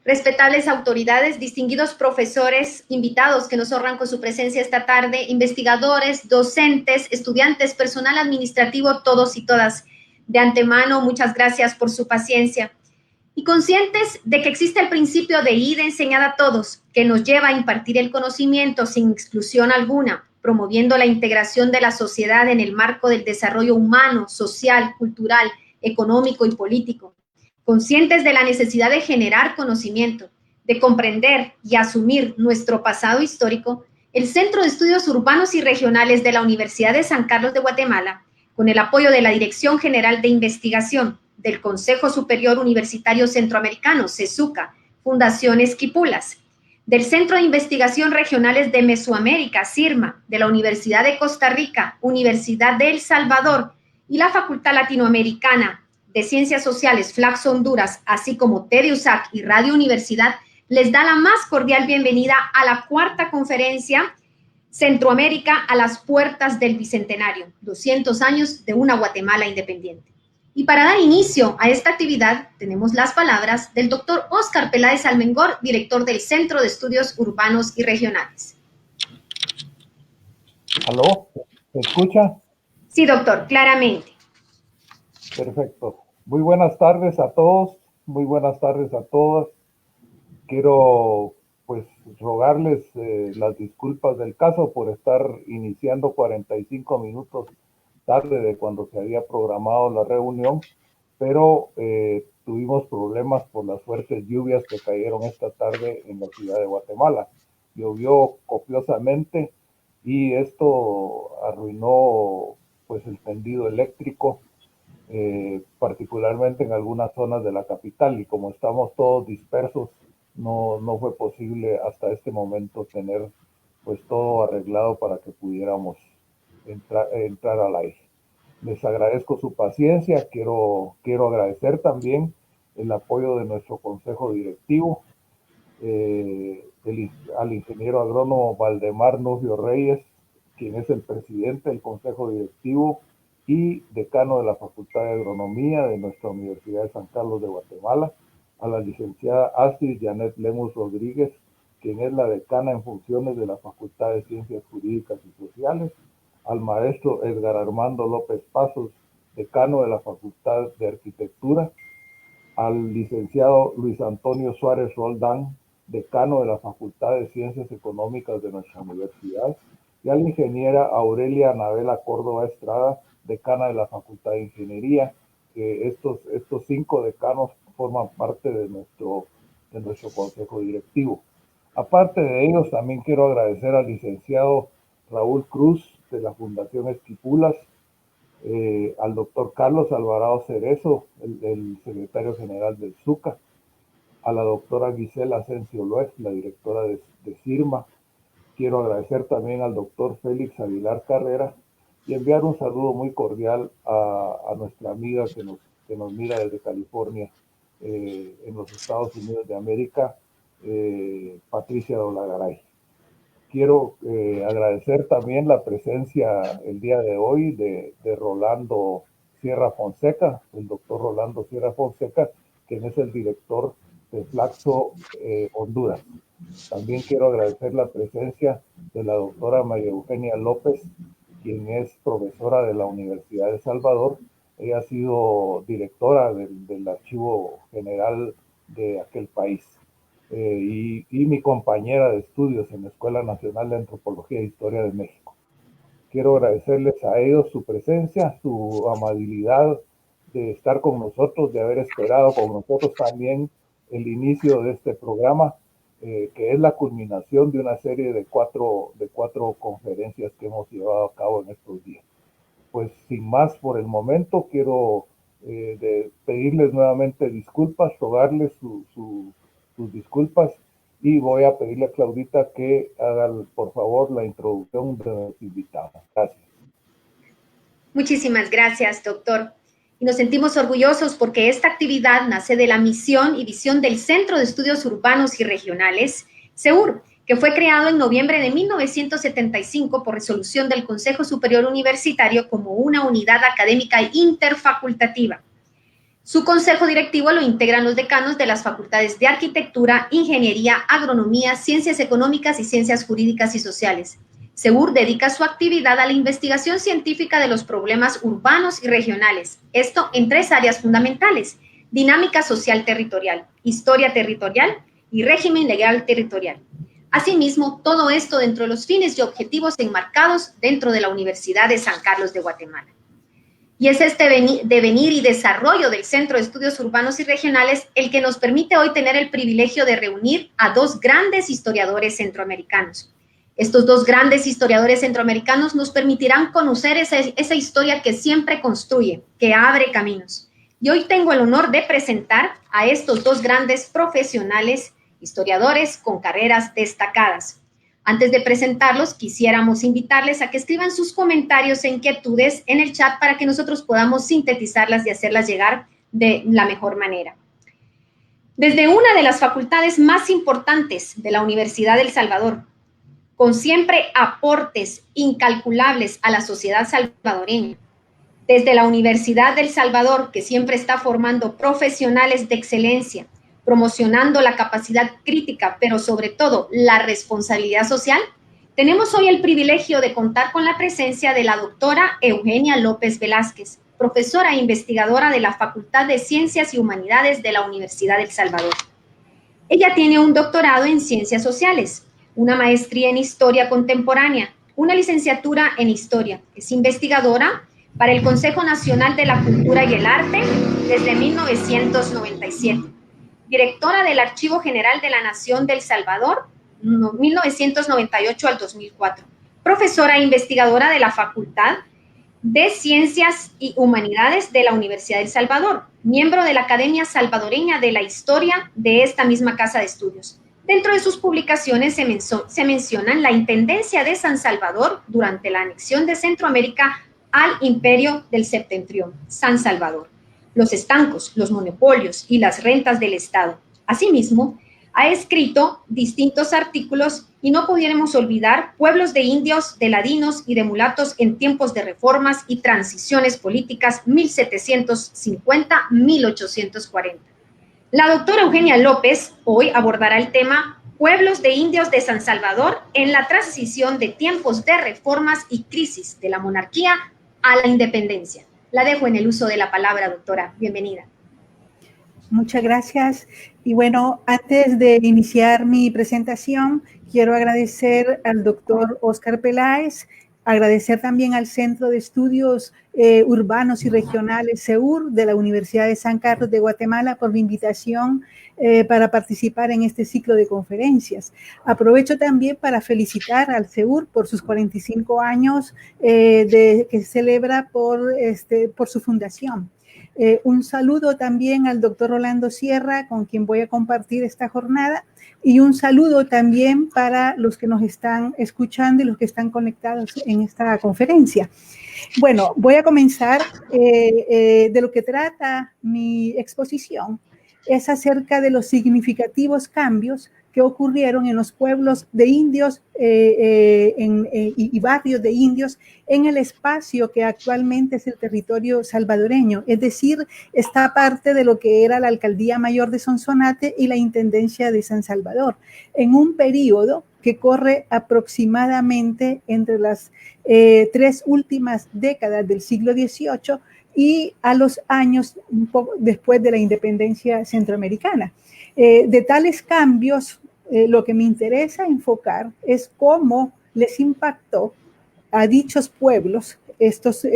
respetables autoridades, distinguidos profesores, invitados que nos honran con su presencia esta tarde, investigadores, docentes, estudiantes, personal administrativo, todos y todas. De antemano, muchas gracias por su paciencia. Y conscientes de que existe el principio de ida enseñada a todos, que nos lleva a impartir el conocimiento sin exclusión alguna, promoviendo la integración de la sociedad en el marco del desarrollo humano, social, cultural, económico y político. Conscientes de la necesidad de generar conocimiento, de comprender y asumir nuestro pasado histórico, el Centro de Estudios Urbanos y Regionales de la Universidad de San Carlos de Guatemala, con el apoyo de la Dirección General de Investigación, del Consejo Superior Universitario Centroamericano, CESUCA, Fundación Esquipulas, del Centro de Investigación Regionales de Mesoamérica, CIRMA, de la Universidad de Costa Rica, Universidad de El Salvador y la Facultad Latinoamericana de Ciencias Sociales, Flaxo Honduras, así como TEDUSAC y Radio Universidad, les da la más cordial bienvenida a la cuarta conferencia Centroamérica a las puertas del Bicentenario, 200 años de una Guatemala independiente. Y para dar inicio a esta actividad, tenemos las palabras del doctor Óscar Peláez Almengor, director del Centro de Estudios Urbanos y Regionales. ¿Aló? ¿Se escucha? Sí, doctor, claramente. Perfecto. Muy buenas tardes a todos, muy buenas tardes a todas. Quiero, pues, rogarles las disculpas del caso por estar iniciando 45 minutos tarde de cuando se había programado la reunión, pero tuvimos problemas por las fuertes lluvias que cayeron esta tarde en la ciudad de Guatemala. Llovió copiosamente y esto arruinó, pues, el tendido eléctrico, particularmente en algunas zonas de la capital, y como estamos todos dispersos, no fue posible hasta este momento tener, pues, todo arreglado para que pudiéramos entrar al aire. Les agradezco su paciencia. Quiero agradecer también el apoyo de nuestro consejo directivo, al ingeniero agrónomo Valdemar Nufio Reyes, quien es el presidente del consejo directivo y decano de la Facultad de Agronomía de nuestra Universidad de San Carlos de Guatemala, a la licenciada Astrid Janet Lemus Rodríguez, quien es la decana en funciones de la Facultad de Ciencias Jurídicas y Sociales, al maestro Edgar Armando López Pasos, decano de la Facultad de Arquitectura, al licenciado Luis Antonio Suárez Roldán, decano de la Facultad de Ciencias Económicas de nuestra universidad, y a la ingeniera Aurelia Anabela Córdoba Estrada, decana de la Facultad de Ingeniería. Estos 5 decanos forman parte de nuestro consejo directivo. Aparte de ellos, también quiero agradecer al licenciado Raúl Cruz de la Fundación Esquipulas, al doctor Carlos Alvarado Cerezo, el secretario general del SUCA, a la doctora Gisela Asensio Loez, la directora de CIRMA. Quiero agradecer también al doctor Félix Aguilar Carrera y enviar un saludo muy cordial a nuestra amiga que nos mira desde California, en los Estados Unidos de América, Patricia Dolagaray. Quiero agradecer también la presencia el día de hoy de Rolando Sierra Fonseca, el doctor Rolando Sierra Fonseca, quien es el director de Flaxo Honduras. También quiero agradecer la presencia de la doctora María Eugenia López, quien es profesora de la Universidad de El Salvador. Ella ha sido directora del Archivo General de aquel país. Y mi compañera de estudios en la Escuela Nacional de Antropología e Historia de México. Quiero agradecerles a ellos su presencia, su amabilidad de estar con nosotros, de haber esperado con nosotros también el inicio de este programa, que es la culminación de una serie de cuatro conferencias que hemos llevado a cabo en estos días. Pues sin más por el momento, quiero pedirles nuevamente disculpas, rogarles sus disculpas, y voy a pedirle a Claudita que haga, por favor, la introducción de los invitados. Gracias. Muchísimas gracias, doctor. Y nos sentimos orgullosos porque esta actividad nace de la misión y visión del Centro de Estudios Urbanos y Regionales, CEUR, que fue creado en noviembre de 1975 por resolución del Consejo Superior Universitario como una unidad académica interfacultativa. Su consejo directivo lo integran los decanos de las facultades de Arquitectura, Ingeniería, Agronomía, Ciencias Económicas y Ciencias Jurídicas y Sociales. CEUR dedica su actividad a la investigación científica de los problemas urbanos y regionales, esto en 3 áreas fundamentales: dinámica social territorial, historia territorial y régimen legal territorial. Asimismo, todo esto dentro de los fines y objetivos enmarcados dentro de la Universidad de San Carlos de Guatemala. Y es este devenir y desarrollo del Centro de Estudios Urbanos y Regionales el que nos permite hoy tener el privilegio de reunir a 2 grandes historiadores centroamericanos. Estos 2 grandes historiadores centroamericanos nos permitirán conocer esa historia que siempre construye, que abre caminos. Y hoy tengo el honor de presentar a estos 2 grandes profesionales, historiadores con carreras destacadas. Antes de presentarlos, quisiéramos invitarles a que escriban sus comentarios e inquietudes en el chat para que nosotros podamos sintetizarlas y hacerlas llegar de la mejor manera. Desde una de las facultades más importantes de la Universidad del Salvador, con siempre aportes incalculables a la sociedad salvadoreña, desde la Universidad del Salvador, que siempre está formando profesionales de excelencia, promocionando la capacidad crítica, pero sobre todo la responsabilidad social, tenemos hoy el privilegio de contar con la presencia de la doctora Eugenia López Velázquez, profesora e investigadora de la Facultad de Ciencias y Humanidades de la Universidad del Salvador. Ella tiene un doctorado en Ciencias Sociales, una maestría en Historia Contemporánea, una licenciatura en Historia. Es investigadora para el Consejo Nacional de la Cultura y el Arte desde 1997. Directora del Archivo General de la Nación del Salvador, 1998 al 2004. Profesora e investigadora de la Facultad de Ciencias y Humanidades de la Universidad del Salvador. Miembro de la Academia Salvadoreña de la Historia de esta misma casa de estudios. Dentro de sus publicaciones se mencionan la Intendencia de San Salvador durante la anexión de Centroamérica al Imperio del Septentrión, San Salvador, los estancos, los monopolios y las rentas del Estado. Asimismo, ha escrito distintos artículos y no pudiéramos olvidar Pueblos de indios, de ladinos y de mulatos en tiempos de reformas y transiciones políticas 1750-1840. La doctora Eugenia López hoy abordará el tema Pueblos de indios de San Salvador en la transición de tiempos de reformas y crisis de la monarquía a la independencia. La dejo en el uso de la palabra, doctora. Bienvenida. Muchas gracias. Y bueno, antes de iniciar mi presentación, quiero agradecer al doctor Óscar Peláez, agradecer también al Centro de Estudios Urbanos y Regionales, CEUR, de la Universidad de San Carlos de Guatemala, por la invitación para participar en este ciclo de conferencias. Aprovecho también para felicitar al CEUR por sus 45 años que celebra por su fundación. Un saludo también al doctor Rolando Sierra, con quien voy a compartir esta jornada, y un saludo también para los que nos están escuchando y los que están conectados en esta conferencia. Bueno, voy a comenzar de lo que trata mi exposición. Es acerca de los significativos cambios que ocurrieron en los pueblos de indios y barrios de indios en el espacio que actualmente es el territorio salvadoreño, es decir, esta parte de lo que era la Alcaldía Mayor de Sonsonate y la Intendencia de San Salvador, en un periodo que corre aproximadamente entre las 3 últimas décadas del siglo XVIII y a los años un poco después de la independencia centroamericana. De tales cambios, lo que me interesa enfocar es cómo les impactó a dichos pueblos estos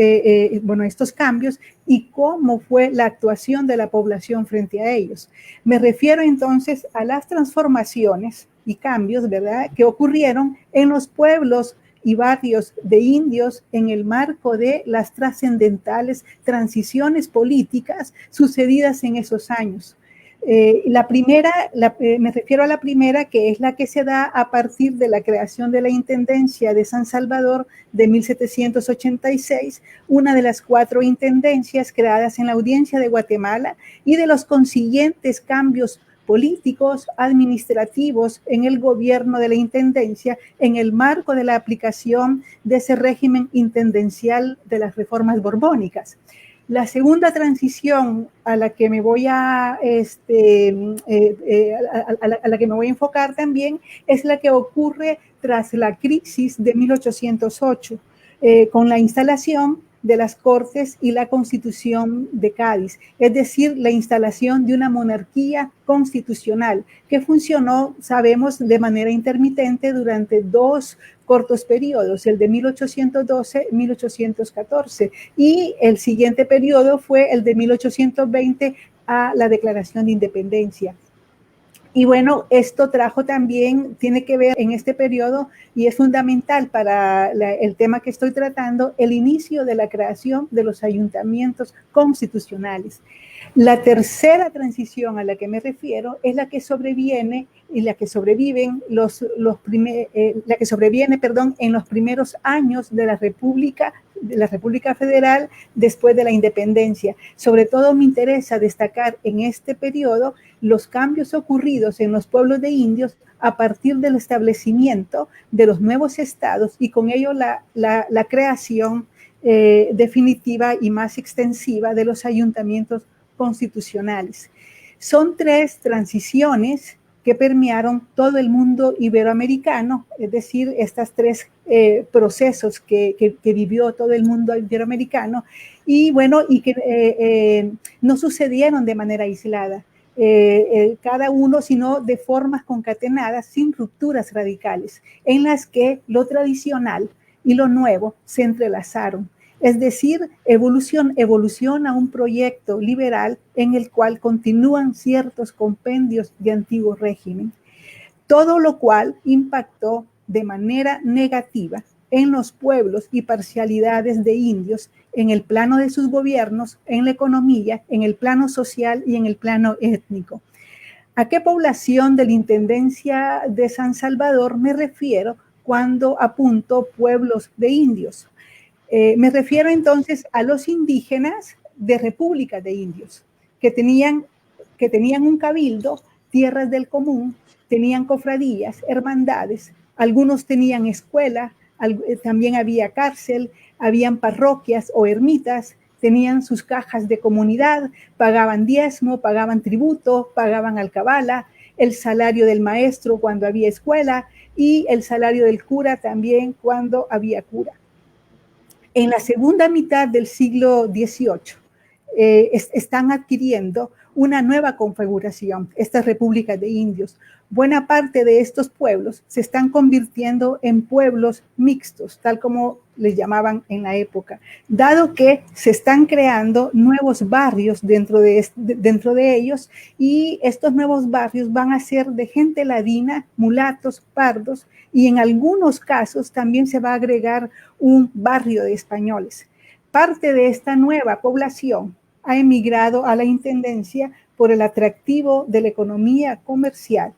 cambios y cómo fue la actuación de la población frente a ellos. Me refiero entonces a las transformaciones y cambios, ¿verdad?, que ocurrieron en los pueblos y barrios de indios en el marco de las trascendentales transiciones políticas sucedidas en esos años. Me refiero a la primera, que es la que se da a partir de la creación de la Intendencia de San Salvador de 1786, una de las 4 intendencias creadas en la Audiencia de Guatemala, y de los consiguientes cambios políticos, administrativos en el gobierno de la Intendencia en el marco de la aplicación de ese régimen intendencial de las reformas borbónicas. La segunda transición a la que me voy a la que me voy a enfocar también es la que ocurre tras la crisis de 1808, con la instalación de las Cortes y la Constitución de Cádiz, es decir, la instalación de una monarquía constitucional que funcionó, sabemos, de manera intermitente durante dos cortos periodos, el de 1812-1814, y el siguiente periodo fue el de 1820 a la Declaración de Independencia. Y bueno, esto trajo también, tiene que ver en este periodo, y es fundamental para el tema que estoy tratando, el inicio de la creación de los ayuntamientos constitucionales. La tercera transición a la que me refiero es la que sobreviene y la que sobreviven en los primeros años de la República Federal después de la independencia. Sobre todo me interesa destacar en este periodo los cambios ocurridos en los pueblos de indios a partir del establecimiento de los nuevos estados y con ello la creación definitiva y más extensiva de los ayuntamientos constitucionales. Son tres transiciones que permearon todo el mundo iberoamericano, es decir, estos tres procesos que vivió todo el mundo iberoamericano, y bueno, y que no sucedieron de manera aislada, cada uno, sino de formas concatenadas, sin rupturas radicales, en las que lo tradicional y lo nuevo se entrelazaron. Es decir, evoluciona un proyecto liberal en el cual continúan ciertos compendios de antiguo régimen, todo lo cual impactó de manera negativa en los pueblos y parcialidades de indios, en el plano de sus gobiernos, en la economía, en el plano social y en el plano étnico. ¿A qué población de la Intendencia de San Salvador me refiero cuando apunto pueblos de indios? Me refiero entonces a los indígenas de repúblicas de indios, que tenían un cabildo, tierras del común, tenían cofradías, hermandades, algunos tenían escuela, también había cárcel, habían parroquias o ermitas, tenían sus cajas de comunidad, pagaban diezmo, pagaban tributo, pagaban alcabala, el salario del maestro cuando había escuela y el salario del cura también cuando había cura. En la segunda mitad del siglo XVIII están adquiriendo una nueva configuración, estas repúblicas de indios. Buena parte de estos pueblos se están convirtiendo en pueblos mixtos, tal como les llamaban en la época, dado que se están creando nuevos barrios dentro de ellos, y estos nuevos barrios van a ser de gente ladina, mulatos, pardos, y en algunos casos también se va a agregar un barrio de españoles. Parte de esta nueva población ha emigrado a la intendencia por el atractivo de la economía comercial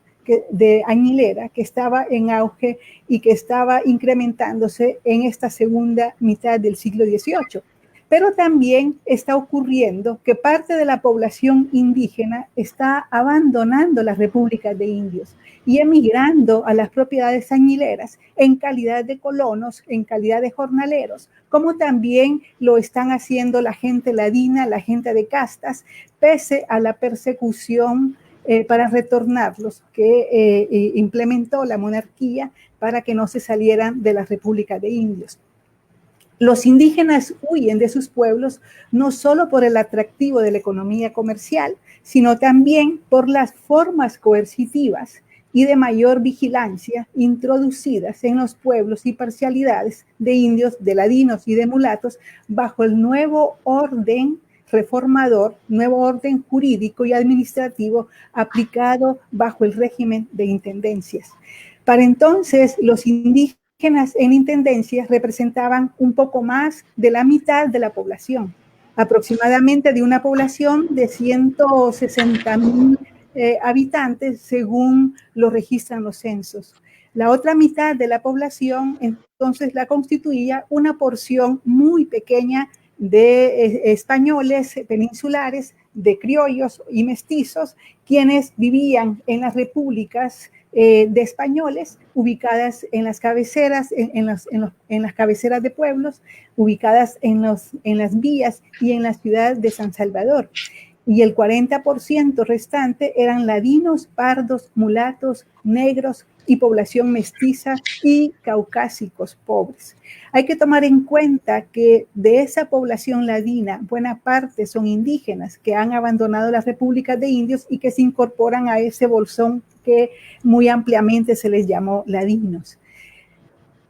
de añilera que estaba en auge y que estaba incrementándose en esta segunda mitad del siglo XVIII. Pero también está ocurriendo que parte de la población indígena está abandonando las repúblicas de indios y emigrando a las propiedades añileras en calidad de colonos, en calidad de jornaleros, como también lo están haciendo la gente ladina, la gente de castas, pese a la persecución para retornarlos que implementó la monarquía para que no se salieran de las repúblicas de indios. Los indígenas huyen de sus pueblos no solo por el atractivo de la economía comercial, sino también por las formas coercitivas y de mayor vigilancia introducidas en los pueblos y parcialidades de indios, de ladinos y de mulatos bajo el nuevo orden reformador, nuevo orden jurídico y administrativo aplicado bajo el régimen de intendencias. Para entonces, los indígenas en intendencias representaban un poco más de la mitad de la población, aproximadamente de una población de 160,000 habitantes según lo registran los censos. La otra mitad de la población entonces la constituía una porción muy pequeña de españoles peninsulares, de criollos y mestizos, quienes vivían en las repúblicas de españoles ubicadas en las cabeceras, en las cabeceras de pueblos, ubicadas en las vías y en la ciudad de San Salvador. Y el 40% restante eran ladinos, pardos, mulatos, negros y población mestiza y caucásicos pobres. Hay que tomar en cuenta que de esa población ladina, buena parte son indígenas que han abandonado las repúblicas de indios y que se incorporan a ese bolsón que muy ampliamente se les llamó ladinos.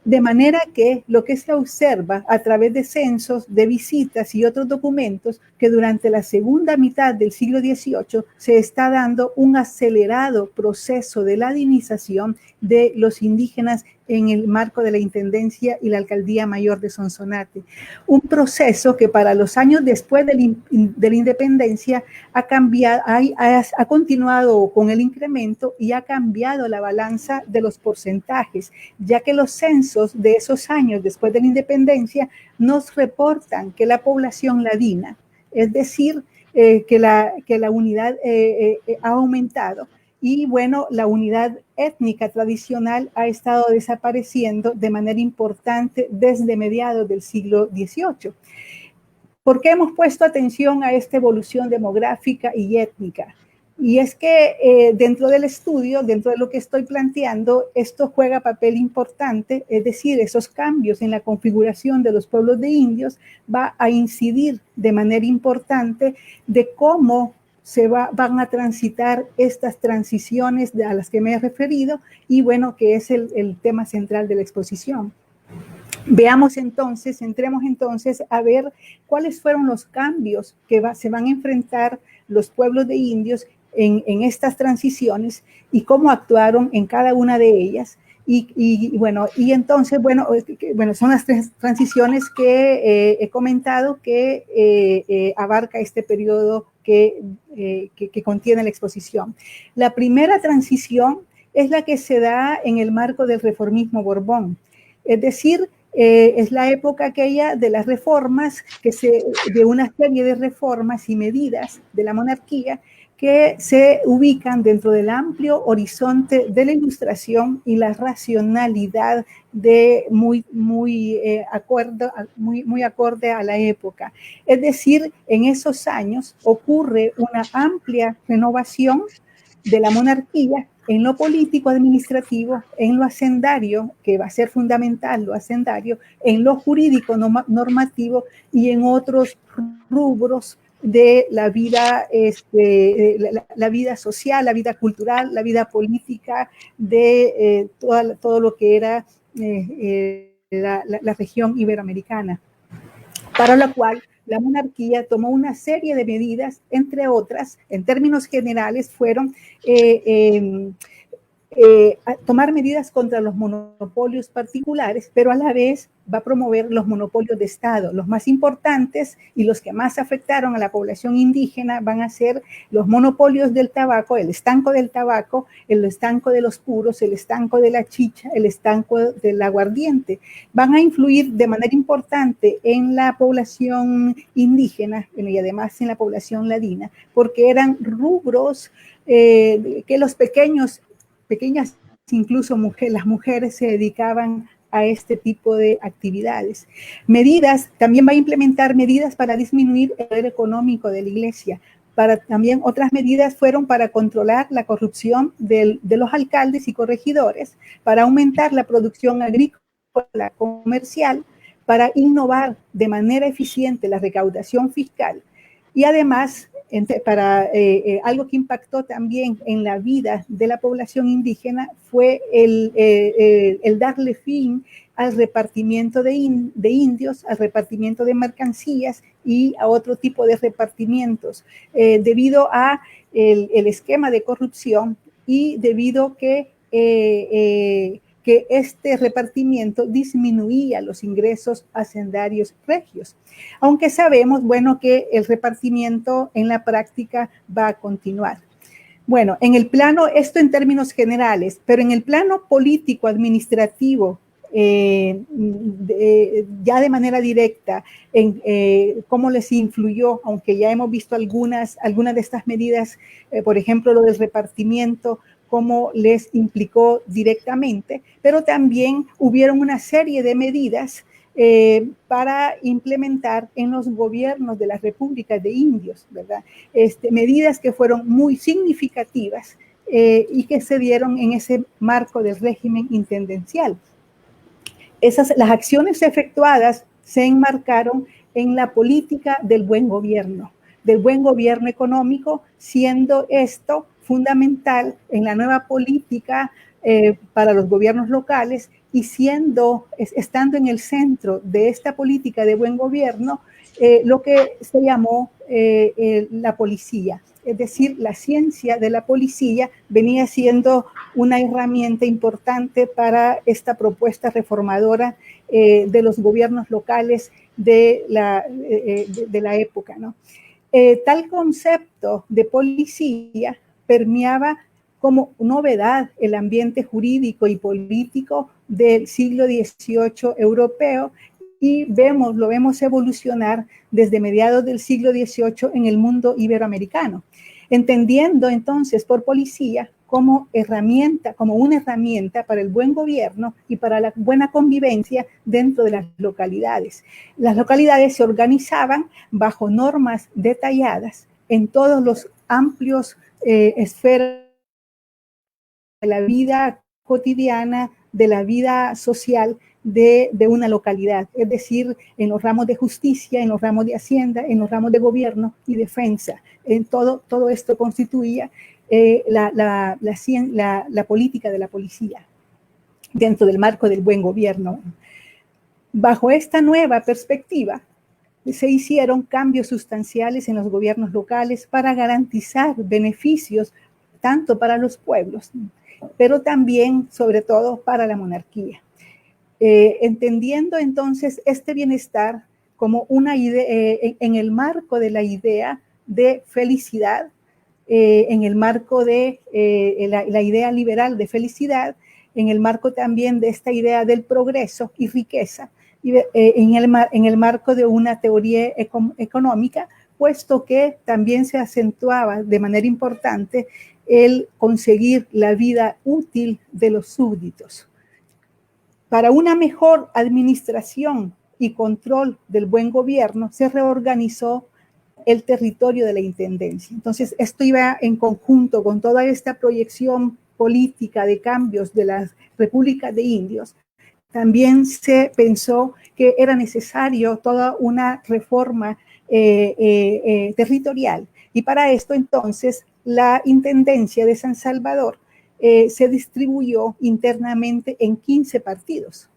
De manera que lo que se observa a través de censos, de visitas y otros documentos, que durante la segunda mitad del siglo XVIII se está dando un acelerado proceso de ladinización de los indígenas en el marco de la Intendencia y la Alcaldía Mayor de Sonsonate. Un proceso que para los años después de la independencia ha cambiado, ha continuado con el incremento y ha cambiado la balanza de los porcentajes, ya que los censos de esos años después de la independencia nos reportan que la población ladina, es decir, que la unidad ha aumentado. Y bueno, la unidad étnica tradicional ha estado desapareciendo de manera importante desde mediados del siglo XVIII. ¿Por qué hemos puesto atención a esta evolución demográfica y étnica? Y es que dentro del estudio, dentro de lo que estoy planteando, esto juega papel importante, es decir, esos cambios en la configuración de los pueblos de indios va a incidir de manera importante de cómo van a transitar estas transiciones a las que me he referido y bueno, que es el tema central de la exposición. Veamos entonces, entremos entonces a ver cuáles fueron los cambios que se van a enfrentar los pueblos de indios en estas transiciones y cómo actuaron en cada una de ellas. Y entonces, son las tres transiciones que he comentado que abarca este periodo que contiene la exposición. La primera transición es la que se da en el marco del reformismo Borbón, es decir, es la época aquella de las reformas, de una serie de reformas y medidas de la monarquía que se ubican dentro del amplio horizonte de la Ilustración y la racionalidad muy acorde a la época. Es decir, en esos años ocurre una amplia renovación de la monarquía en lo político administrativo, en lo hacendario, que va a ser fundamental lo hacendario, en lo jurídico normativo y en otros rubros de la vida, la vida social, la vida cultural, la vida política de todo lo que era la región iberoamericana, para la cual la monarquía tomó una serie de medidas, entre otras, en términos generales, fueron tomar medidas contra los monopolios particulares, pero a la vez va a promover los monopolios de Estado. Los más importantes y los que más afectaron a la población indígena van a ser los monopolios del tabaco, el estanco del tabaco, el estanco de los puros, el estanco de la chicha, el estanco del aguardiente. Van a influir de manera importante en la población indígena y además en la población ladina, porque eran rubros que los pequeñas, incluso las mujeres se dedicaban a este tipo de actividades. También va a implementar medidas para disminuir el poder económico de la iglesia. También otras medidas fueron para controlar la corrupción de los alcaldes y corregidores, para aumentar la producción agrícola comercial, para innovar de manera eficiente la recaudación fiscal y además algo que impactó también en la vida de la población indígena fue el darle fin al repartimiento de indios, al repartimiento de mercancías y a otro tipo de repartimientos, debido a el esquema de corrupción y debido que este repartimiento disminuía los ingresos hacendarios regios. Aunque sabemos, que el repartimiento en la práctica va a continuar. Bueno, en el plano, esto en términos generales, pero en el plano político-administrativo, ya de manera directa, en cómo les influyó, aunque ya hemos visto algunas de estas medidas, por ejemplo, lo del repartimiento, cómo les implicó directamente, pero también hubieron una serie de medidas para implementar en los gobiernos de las repúblicas de indios, ¿verdad? Medidas que fueron muy significativas y que se dieron en ese marco del régimen intendencial. Las acciones efectuadas se enmarcaron en la política del buen gobierno económico, siendo esto fundamental en la nueva política para los gobiernos locales y estando en el centro de esta política de buen gobierno, lo que se llamó la policía. Es decir, la ciencia de la policía venía siendo una herramienta importante para esta propuesta reformadora de los gobiernos locales de la época, ¿no? Tal concepto de policía permeaba como novedad el ambiente jurídico y político del siglo XVIII europeo y lo vemos evolucionar desde mediados del siglo XVIII en el mundo iberoamericano, entendiendo entonces por policía como una herramienta para el buen gobierno y para la buena convivencia dentro de las localidades. Las localidades se organizaban bajo normas detalladas en todos los amplios esferas de la vida cotidiana, de la vida social de una localidad, es decir, en los ramos de justicia, en los ramos de hacienda, en los ramos de gobierno y defensa. En todo esto constituía la política de la policía dentro del marco del buen gobierno. Bajo esta nueva perspectiva, se hicieron cambios sustanciales en los gobiernos locales para garantizar beneficios tanto para los pueblos, pero también, sobre todo, para la monarquía. Entendiendo entonces este bienestar como una idea, en el marco de la idea de felicidad, en el marco de la idea liberal de felicidad, en el marco también de esta idea del progreso y riqueza, y en el marco de una teoría económica, puesto que también se acentuaba de manera importante el conseguir la vida útil de los súbditos. Para una mejor administración y control del buen gobierno, se reorganizó el territorio de la intendencia. Entonces, esto iba en conjunto con toda esta proyección política de cambios de las repúblicas de indios. También se pensó que era necesario toda una reforma territorial. Y para esto, entonces, la Intendencia de San Salvador se distribuyó internamente en 15 partidos,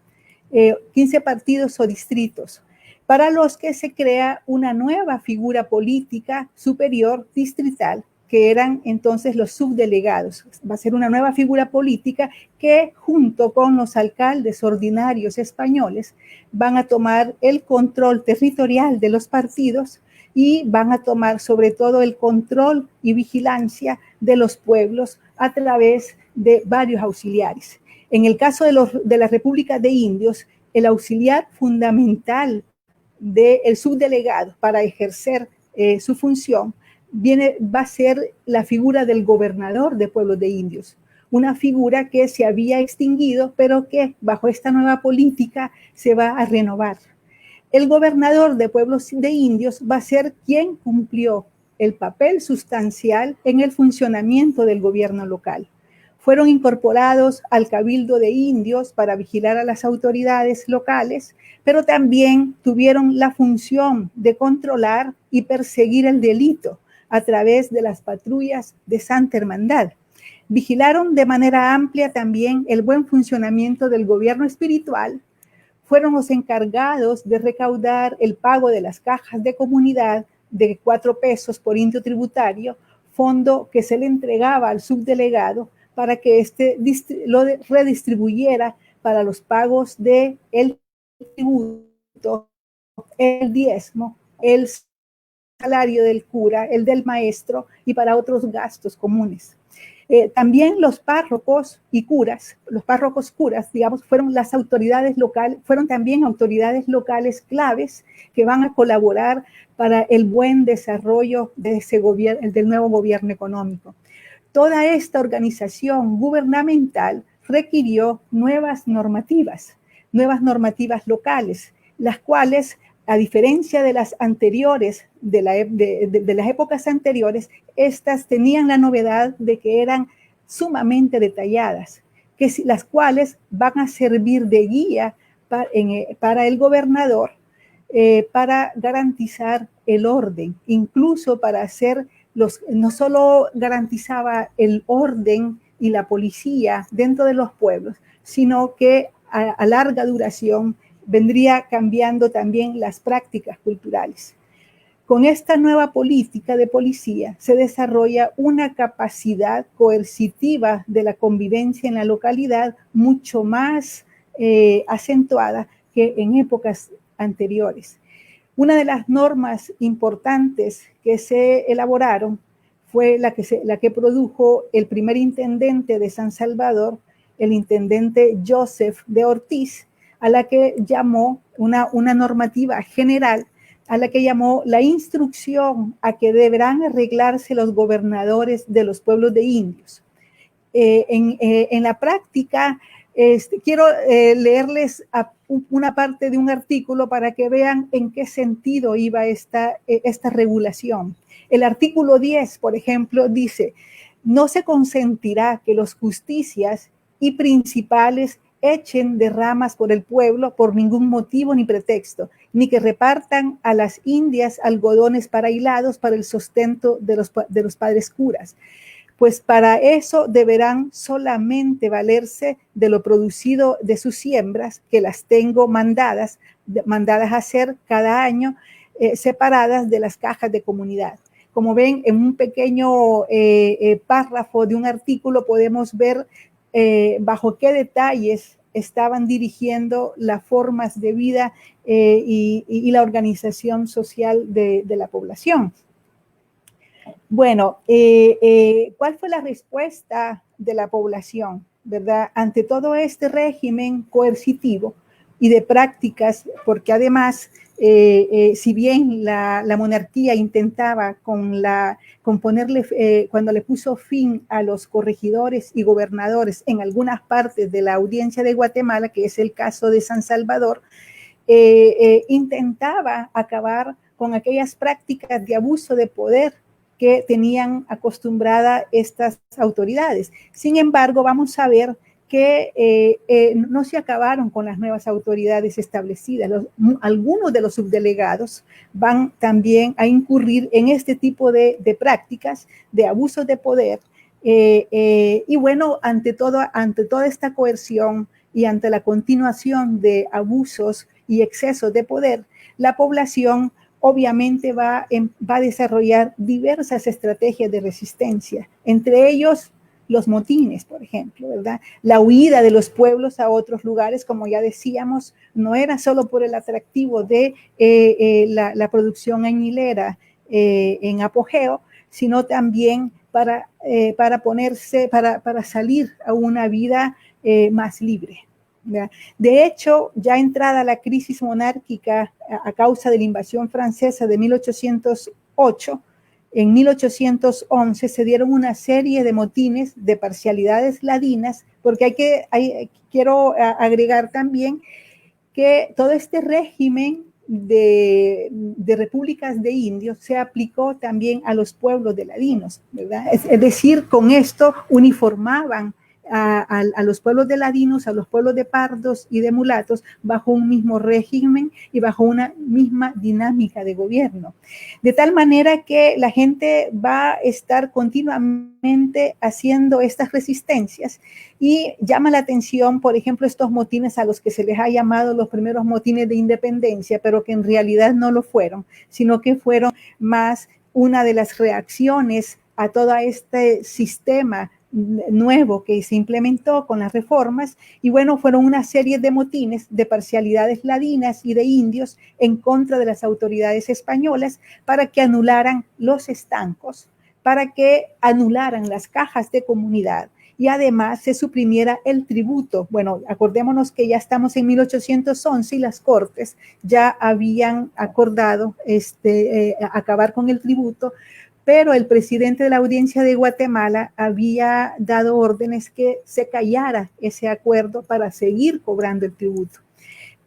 15 partidos o distritos, para los que se crea una nueva figura política superior distrital, que eran entonces los subdelegados. Va a ser una nueva figura política que, junto con los alcaldes ordinarios españoles, van a tomar el control territorial de los partidos y van a tomar sobre todo el control y vigilancia de los pueblos a través de varios auxiliares. En el caso de la República de Indios, el auxiliar fundamental del subdelegado para ejercer su función va a ser la figura del gobernador de pueblos de indios, una figura que se había extinguido, pero que bajo esta nueva política se va a renovar. El gobernador de pueblos de indios va a ser quien cumplió el papel sustancial en el funcionamiento del gobierno local. Fueron incorporados al Cabildo de Indios para vigilar a las autoridades locales, pero también tuvieron la función de controlar y perseguir el delito a través de las patrullas de Santa Hermandad. Vigilaron de manera amplia también el buen funcionamiento del gobierno espiritual. Fueron los encargados de recaudar el pago de las cajas de comunidad de 4 pesos por indio tributario, fondo que se le entregaba al subdelegado para que éste lo redistribuyera para los pagos del tributo, el diezmo, el salario del cura, el del maestro y para otros gastos comunes. También los párrocos y curas, los párrocos curas, digamos, fueron las autoridades locales, fueron también autoridades locales claves que van a colaborar para el buen desarrollo de ese gobierno, del nuevo gobierno económico. toda esta organización gubernamental requirió nuevas normativas locales, las cuales, a diferencia de las anteriores, de las épocas anteriores, estas tenían la novedad de que eran sumamente detalladas, las cuales van a servir de guía para el gobernador, para garantizar el orden, incluso para hacer no solo garantizaba el orden y la policía dentro de los pueblos, sino que a larga duración vendría cambiando también las prácticas culturales. Con esta nueva política de policía se desarrolla una capacidad coercitiva de la convivencia en la localidad mucho más acentuada que en épocas anteriores. Una de las normas importantes que se elaboraron fue la que produjo el primer intendente de San Salvador, el intendente Joseph de Ortiz, a la que llamó una normativa general, a la que llamó la instrucción a que deberán arreglarse los gobernadores de los pueblos de indios. En la práctica, quiero leerles una parte de un artículo para que vean en qué sentido iba esta regulación. El artículo 10, por ejemplo, dice: no se consentirá que los justicias y principales echen de ramas por el pueblo por ningún motivo ni pretexto, ni que repartan a las indias algodones para hilados para el sustento de los padres curas, pues para eso deberán solamente valerse de lo producido de sus siembras, que las tengo mandadas a hacer cada año, separadas de las cajas de comunidad. Como ven, en un pequeño párrafo de un artículo podemos ver bajo qué detalles estaban dirigiendo las formas de vida y la organización social de la población. Bueno, ¿cuál fue la respuesta de la población, verdad, ante todo este régimen coercitivo y de prácticas? Porque además, si bien la monarquía intentaba cuando le puso fin a los corregidores y gobernadores en algunas partes de la audiencia de Guatemala, que es el caso de San Salvador, intentaba acabar con aquellas prácticas de abuso de poder que tenían acostumbrada estas autoridades. Sin embargo, vamos a ver que no se acabaron con las nuevas autoridades establecidas. Algunos de los subdelegados van también a incurrir en este tipo de prácticas de abuso de poder. Y bueno, ante toda esta coerción y ante la continuación de abusos y excesos de poder, la población obviamente va a desarrollar diversas estrategias de resistencia, entre ellos los motines, por ejemplo, ¿verdad? La huida de los pueblos a otros lugares, como ya decíamos, no era solo por el atractivo de la producción añilera en apogeo, sino también para salir a una vida más libre. De hecho, ya entrada la crisis monárquica a causa de la invasión francesa de 1808, en 1811 se dieron una serie de motines de parcialidades ladinas, porque quiero agregar también que todo este régimen de repúblicas de indios se aplicó también a los pueblos de ladinos, ¿verdad? Es decir, con esto uniformaban a los pueblos de ladinos, a los pueblos de pardos y de mulatos bajo un mismo régimen y bajo una misma dinámica de gobierno. De tal manera que la gente va a estar continuamente haciendo estas resistencias y llama la atención, por ejemplo, estos motines a los que se les ha llamado los primeros motines de independencia, pero que en realidad no lo fueron, sino que fueron más una de las reacciones a todo este sistema nuevo que se implementó con las reformas, y bueno, fueron una serie de motines de parcialidades ladinas y de indios en contra de las autoridades españolas para que anularan los estancos, para que anularan las cajas de comunidad y además se suprimiera el tributo. Bueno, acordémonos que ya estamos en 1811 y las Cortes ya habían acordado acabar con el tributo pero el presidente de la Audiencia de Guatemala había dado órdenes que se callara ese acuerdo para seguir cobrando el tributo.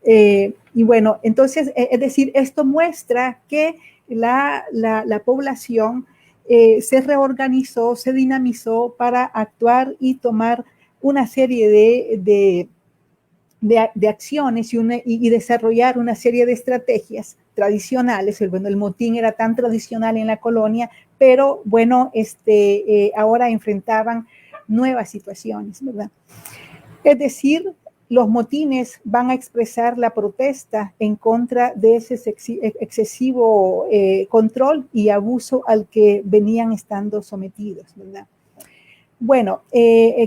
Y bueno, entonces, es decir, esto muestra que la población se reorganizó, se dinamizó para actuar y tomar una serie de acciones y desarrollar una serie de estrategias tradicionales. Bueno, el motín era tan tradicional en la colonia, pero bueno, ahora enfrentaban nuevas situaciones, ¿verdad? Es decir, los motines van a expresar la protesta en contra de ese excesivo control y abuso al que venían estando sometidos, ¿verdad? Bueno,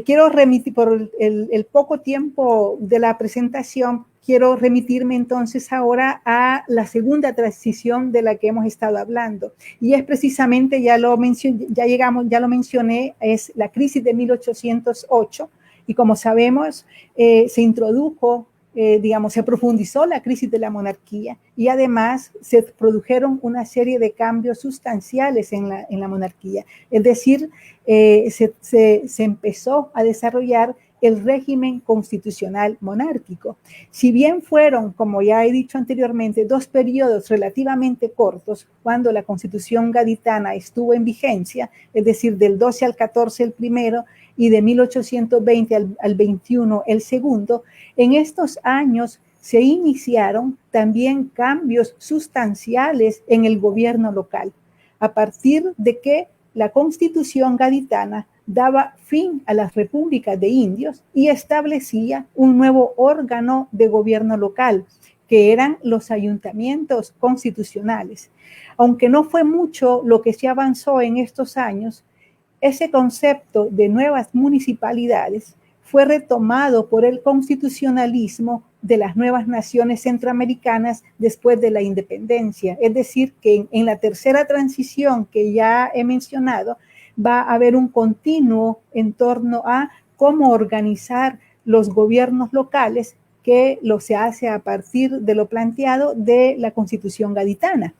quiero remitir, por el poco tiempo de la presentación, quiero remitirme entonces ahora a la segunda transición de la que hemos estado hablando. Y es precisamente, ya lo mencioné, es la crisis de 1808. Y como sabemos, se introdujo, se profundizó la crisis de la monarquía y además se produjeron una serie de cambios sustanciales en la monarquía. Es decir, se empezó a desarrollar el régimen constitucional monárquico. Si bien fueron, como ya he dicho anteriormente, dos periodos relativamente cortos, cuando la Constitución gaditana estuvo en vigencia, es decir, del 12 al 14 el primero y de 1820 al 21 el segundo, en estos años se iniciaron también cambios sustanciales en el gobierno local, a partir de que la Constitución gaditana daba fin a las repúblicas de indios y establecía un nuevo órgano de gobierno local, que eran los ayuntamientos constitucionales. Aunque no fue mucho lo que se avanzó en estos años, ese concepto de nuevas municipalidades fue retomado por el constitucionalismo de las nuevas naciones centroamericanas después de la independencia. Es decir, que en la tercera transición que ya he mencionado, va a haber un continuo en torno a cómo organizar los gobiernos locales, que se hace a partir de lo planteado de la Constitución gaditana.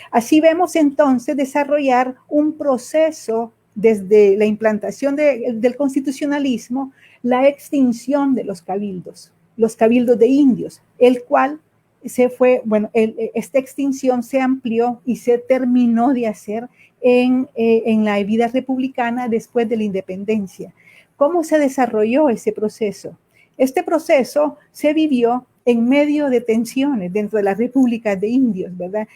Así vemos entonces desarrollar un proceso desde la implantación del constitucionalismo, la extinción de los cabildos de indios, el cual esta extinción se amplió y se terminó de hacer en la vida republicana después de la independencia. ¿Cómo se desarrolló ese proceso? Este proceso se vivió en medio de tensiones dentro de las repúblicas de indios, ¿verdad?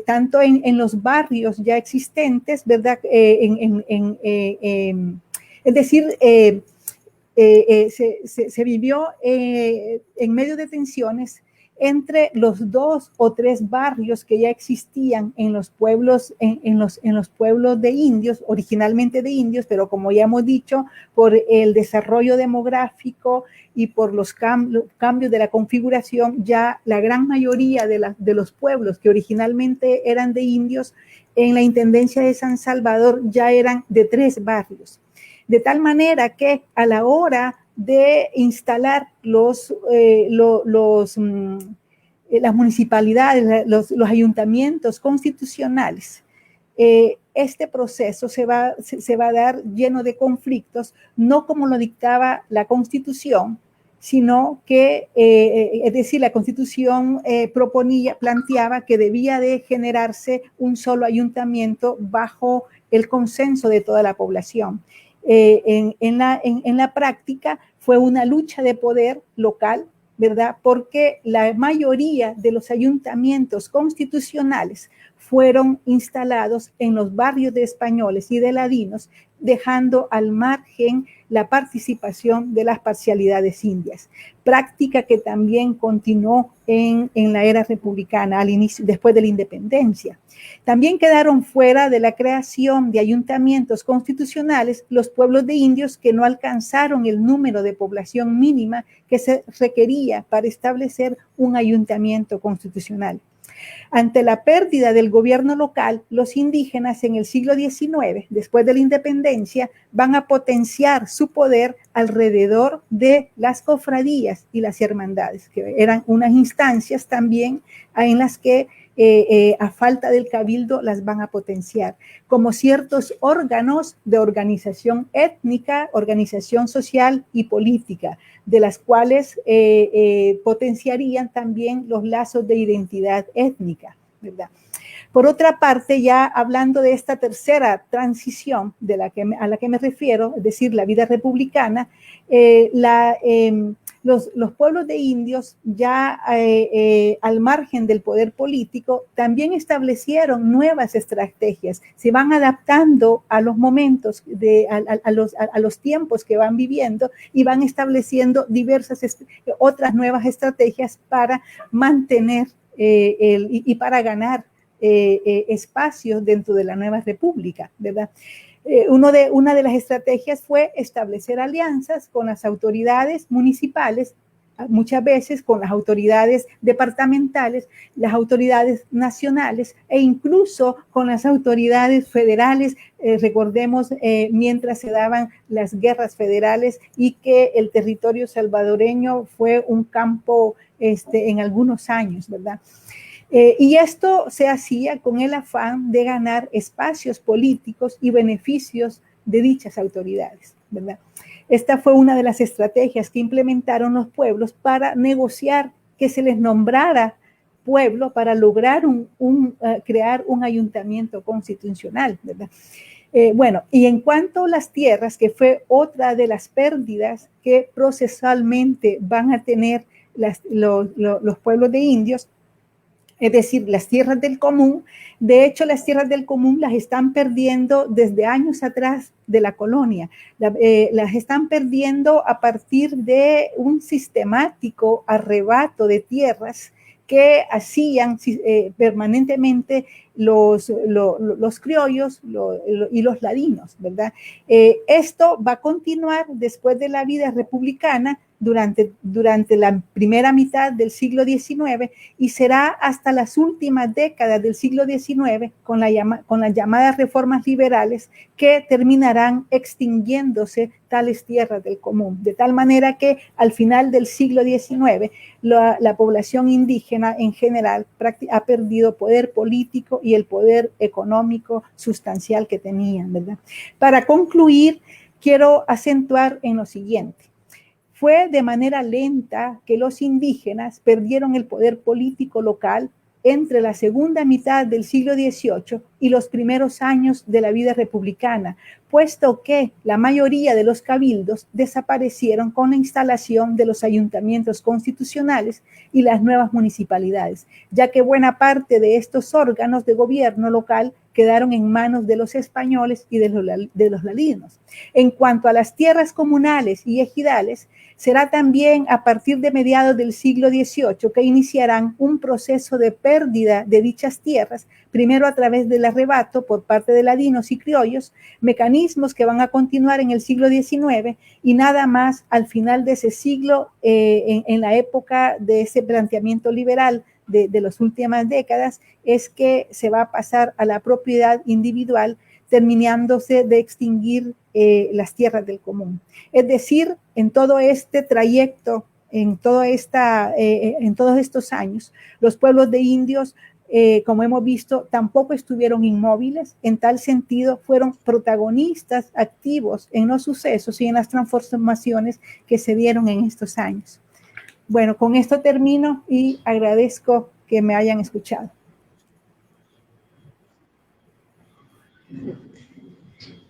Tanto en los barrios ya existentes, ¿verdad? Es decir, se vivió en medio de tensiones entre los 2 o 3 barrios que ya existían en los pueblos, en los pueblos de indios, originalmente de indios, pero como ya hemos dicho, por el desarrollo demográfico y por los cambios de la configuración, ya la gran mayoría de los pueblos que originalmente eran de indios, en la Intendencia de San Salvador ya eran de 3 barrios. De tal manera que a la hora de instalar las municipalidades, los ayuntamientos constitucionales, este proceso se va a dar lleno de conflictos, no como lo dictaba la Constitución, sino que, es decir, la Constitución planteaba que debía de generarse un solo ayuntamiento bajo el consenso de toda la población. En la práctica fue una lucha de poder local, ¿verdad? Porque la mayoría de los ayuntamientos constitucionales fueron instalados en los barrios de españoles y de ladinos, dejando al margen la participación de las parcialidades indias, práctica que también continuó en la era republicana al inicio, después de la independencia. También quedaron fuera de la creación de ayuntamientos constitucionales los pueblos de indios que no alcanzaron el número de población mínima que se requería para establecer un ayuntamiento constitucional. Ante la pérdida del gobierno local, los indígenas en el siglo XIX, después de la independencia, van a potenciar su poder alrededor de las cofradías y las hermandades, que eran unas instancias también en las que a falta del cabildo las van a potenciar, como ciertos órganos de organización étnica, organización social y política, de las cuales potenciarían también los lazos de identidad étnica, ¿verdad? Por otra parte, ya hablando de esta tercera transición a la que me refiero, es decir, la vida republicana, los pueblos de indios ya al margen del poder político también establecieron nuevas estrategias, se van adaptando a los momentos, a los tiempos que van viviendo y van estableciendo otras nuevas estrategias para mantener y para ganar espacios dentro de la nueva república, ¿verdad? Una de las estrategias fue establecer alianzas con las autoridades municipales, muchas veces con las autoridades departamentales, las autoridades nacionales e incluso con las autoridades federales. Recordemos mientras se daban las guerras federales y que el territorio salvadoreño fue un campo en algunos años, ¿verdad? Y esto se hacía con el afán de ganar espacios políticos y beneficios de dichas autoridades, ¿verdad? Esta fue una de las estrategias que implementaron los pueblos para negociar que se les nombrara pueblo para lograr crear un ayuntamiento constitucional, ¿verdad? Bueno, y en cuanto a las tierras, que fue otra de las pérdidas que procesalmente van a tener los pueblos de indios, es decir, las tierras del común. De hecho, las tierras del común las están perdiendo desde años atrás de la colonia. Las están perdiendo a partir de un sistemático arrebato de tierras que hacían permanentemente los criollos y los ladinos, ¿verdad? Esto va a continuar después de la vida republicana durante la primera mitad del siglo XIX y será hasta las últimas décadas del siglo XIX con las llamadas reformas liberales que terminarán extinguiéndose tales tierras del común, de tal manera que al final del siglo XIX la población indígena en general ha perdido poder político y el poder económico sustancial que tenían, ¿verdad? Para concluir, quiero acentuar en lo siguiente. Fue de manera lenta que los indígenas perdieron el poder político local entre la segunda mitad del siglo XVIII y los primeros años de la vida republicana, puesto que la mayoría de los cabildos desaparecieron con la instalación de los ayuntamientos constitucionales y las nuevas municipalidades, ya que buena parte de estos órganos de gobierno local quedaron en manos de los españoles y de los ladinos. En cuanto a las tierras comunales y ejidales, será también a partir de mediados del siglo XVIII que iniciarán un proceso de pérdida de dichas tierras, primero a través del arrebato por parte de ladinos y criollos, mecanismos que van a continuar en el siglo XIX y nada más al final de ese siglo, en la época de ese planteamiento liberal de las últimas décadas, es que se va a pasar a la propiedad individual, terminándose de extinguir las tierras del común. Es decir, en todo este trayecto, en todos estos años, los pueblos de indios, como hemos visto, tampoco estuvieron inmóviles. En tal sentido, fueron protagonistas activos en los sucesos y en las transformaciones que se dieron en estos años. Bueno, con esto termino y agradezco que me hayan escuchado.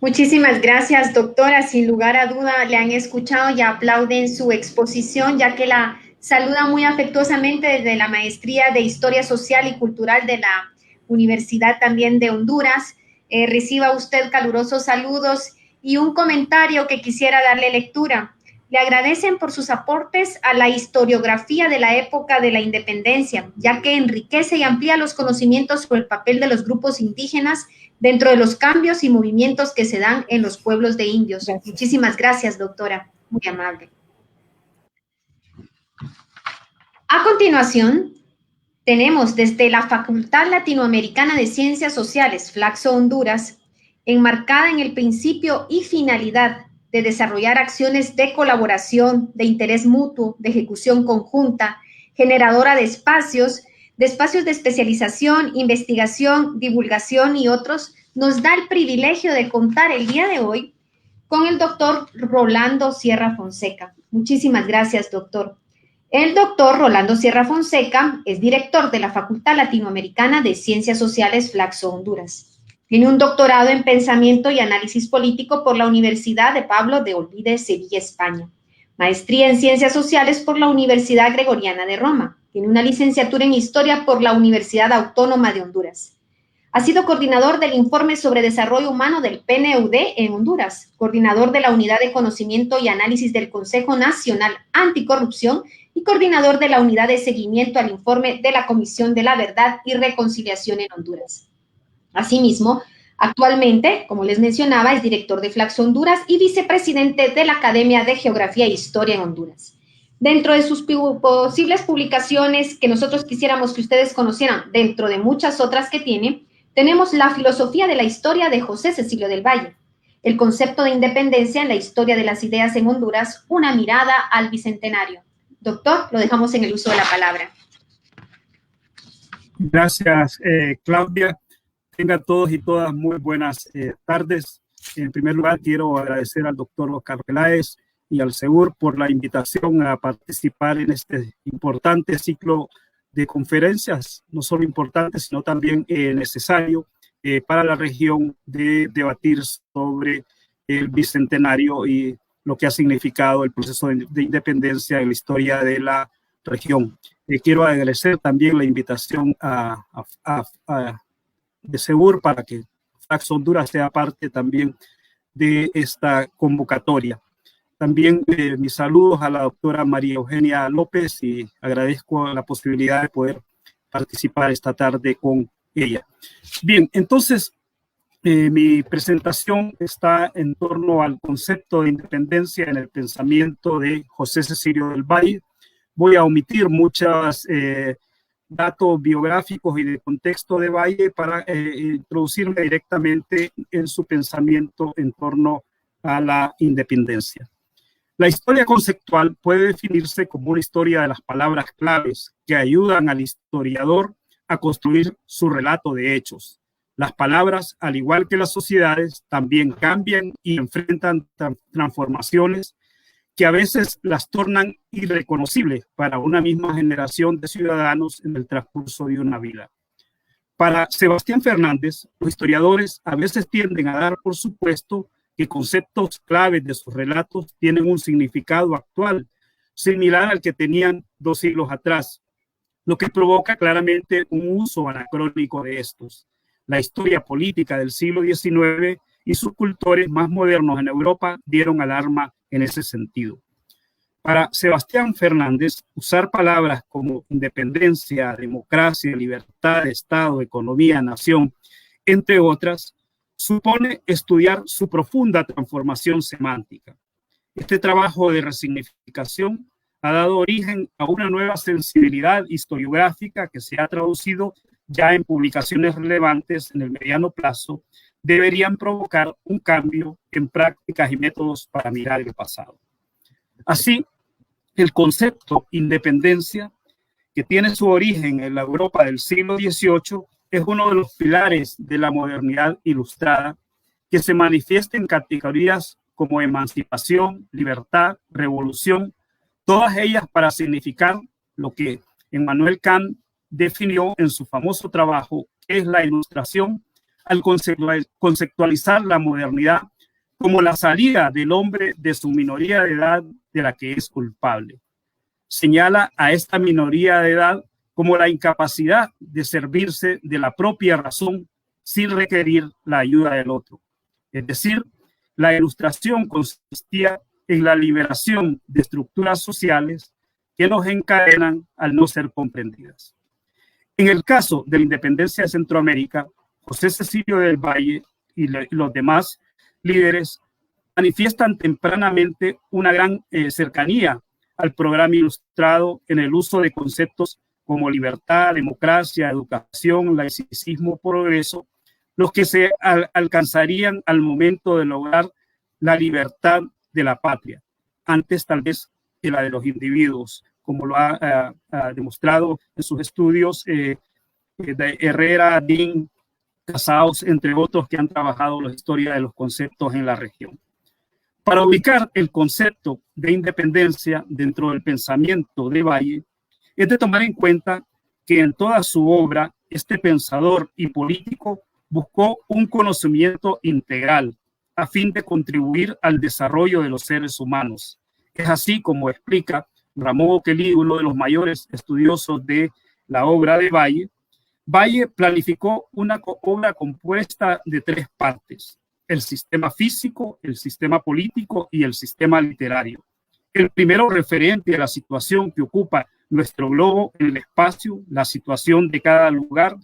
Muchísimas gracias, doctora. Sin lugar a duda, le han escuchado y aplauden su exposición, ya que la saluda muy afectuosamente desde la Maestría de Historia Social y Cultural de la Universidad también de Honduras. Reciba usted calurosos saludos y un comentario que quisiera darle lectura. Le agradecen por sus aportes a la historiografía de la época de la independencia, ya que enriquece y amplía los conocimientos sobre el papel de los grupos indígenas dentro de los cambios y movimientos que se dan en los pueblos de indios. Gracias. Muchísimas gracias, doctora. Muy amable. A continuación, tenemos desde la Facultad Latinoamericana de Ciencias Sociales, Flaxo, Honduras, enmarcada en el principio y finalidad de desarrollar acciones de colaboración, de interés mutuo, de ejecución conjunta, generadora de espacios, de espacios de especialización, investigación, divulgación y otros, nos da el privilegio de contar el día de hoy con el doctor Rolando Sierra Fonseca. Muchísimas gracias, doctor. El doctor Rolando Sierra Fonseca es director de la Facultad Latinoamericana de Ciencias Sociales Flaxo, Honduras. Tiene un doctorado en Pensamiento y Análisis Político por la Universidad de Pablo de Olvide, Sevilla, España. Maestría en Ciencias Sociales por la Universidad Gregoriana de Roma. Tiene una licenciatura en Historia por la Universidad Autónoma de Honduras. Ha sido coordinador del Informe sobre Desarrollo Humano del PNUD en Honduras, coordinador de la Unidad de Conocimiento y Análisis del Consejo Nacional Anticorrupción y coordinador de la Unidad de Seguimiento al Informe de la Comisión de la Verdad y Reconciliación en Honduras. Asimismo, actualmente, como les mencionaba, es director de Flaxo Honduras y vicepresidente de la Academia de Geografía e Historia en Honduras. Dentro de sus posibles publicaciones que nosotros quisiéramos que ustedes conocieran, dentro de muchas otras que tiene, tenemos La filosofía de la historia de José Cecilio del Valle, El concepto de independencia en la historia de las ideas en Honduras, una mirada al bicentenario. Doctor, lo dejamos en el uso de la palabra. Gracias, Claudia. Tengan todos y todas muy buenas tardes. En primer lugar, quiero agradecer al doctor Óscar Peláez y al SEUR por la invitación a participar en este importante ciclo de conferencias, no solo importante, sino también necesario para la región de debatir sobre el bicentenario y lo que ha significado el proceso de independencia en la historia de la región. Quiero agradecer también la invitación de SEUR para que Flaxo Honduras sea parte también de esta convocatoria. También mis saludos a la doctora María Eugenia López y agradezco la posibilidad de poder participar esta tarde con ella. Bien, entonces mi presentación está en torno al concepto de independencia en el pensamiento de José Cecilio del Valle. Voy a omitir muchos datos biográficos y de contexto de Valle para introducirme directamente en su pensamiento en torno a la independencia. La historia conceptual puede definirse como una historia de las palabras claves que ayudan al historiador a construir su relato de hechos. Las palabras, al igual que las sociedades, también cambian y enfrentan transformaciones que a veces las tornan irreconocibles para una misma generación de ciudadanos en el transcurso de una vida. Para Sebastián Fernández, los historiadores a veces tienden a dar por supuesto que conceptos claves de sus relatos tienen un significado actual, similar al que tenían 2 siglos atrás, lo que provoca claramente un uso anacrónico de estos. La historia política del siglo XIX y sus cultores más modernos en Europa dieron alarma en ese sentido. Para Sebastián Fernández, usar palabras como independencia, democracia, libertad, Estado, economía, nación, entre otras, supone estudiar su profunda transformación semántica. Este trabajo de resignificación ha dado origen a una nueva sensibilidad historiográfica que se ha traducido ya en publicaciones relevantes en el mediano plazo, deberían provocar un cambio en prácticas y métodos para mirar el pasado. Así, el concepto independencia, que tiene su origen en la Europa del siglo XVIII, es uno de los pilares de la modernidad ilustrada, que se manifiesta en categorías como emancipación, libertad, revolución, todas ellas para significar lo que Immanuel Kant definió en su famoso trabajo, que es la ilustración, al conceptualizar la modernidad como la salida del hombre de su minoría de edad de la que es culpable. Señala a esta minoría de edad como la incapacidad de servirse de la propia razón sin requerir la ayuda del otro. Es decir, la ilustración consistía en la liberación de estructuras sociales que nos encadenan al no ser comprendidas. En el caso de la independencia de Centroamérica, José Cecilio del Valle y los demás líderes manifiestan tempranamente una gran cercanía al programa ilustrado en el uso de conceptos como libertad, democracia, educación, laicismo, progreso, los que se alcanzarían al momento de lograr la libertad de la patria, antes tal vez que la de los individuos, como lo ha demostrado en sus estudios de Herrera, Dean, Casaus, entre otros que han trabajado la historia de los conceptos en la región. Para ubicar el concepto de independencia dentro del pensamiento de Valle, es de tomar en cuenta que en toda su obra, este pensador y político buscó un conocimiento integral a fin de contribuir al desarrollo de los seres humanos. Es así como explica Ramón Oquelí, uno de los mayores estudiosos de la obra de Valle. Valle planificó una obra compuesta de 3 partes: el sistema físico, el sistema político y el sistema literario. El primero referente a la situación que ocupa nuestro globo en el espacio, la situación de cada lugar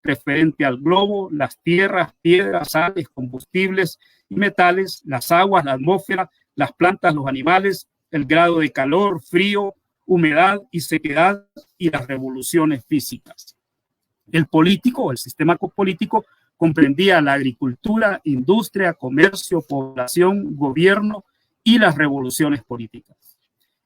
referente al globo, las tierras, piedras, sales, combustibles y metales, las aguas, la atmósfera, las plantas, los animales, el grado de calor, frío, humedad y sequedad y las revoluciones físicas. El político, el sistema político, comprendía la agricultura, industria, comercio, población, gobierno y las revoluciones políticas.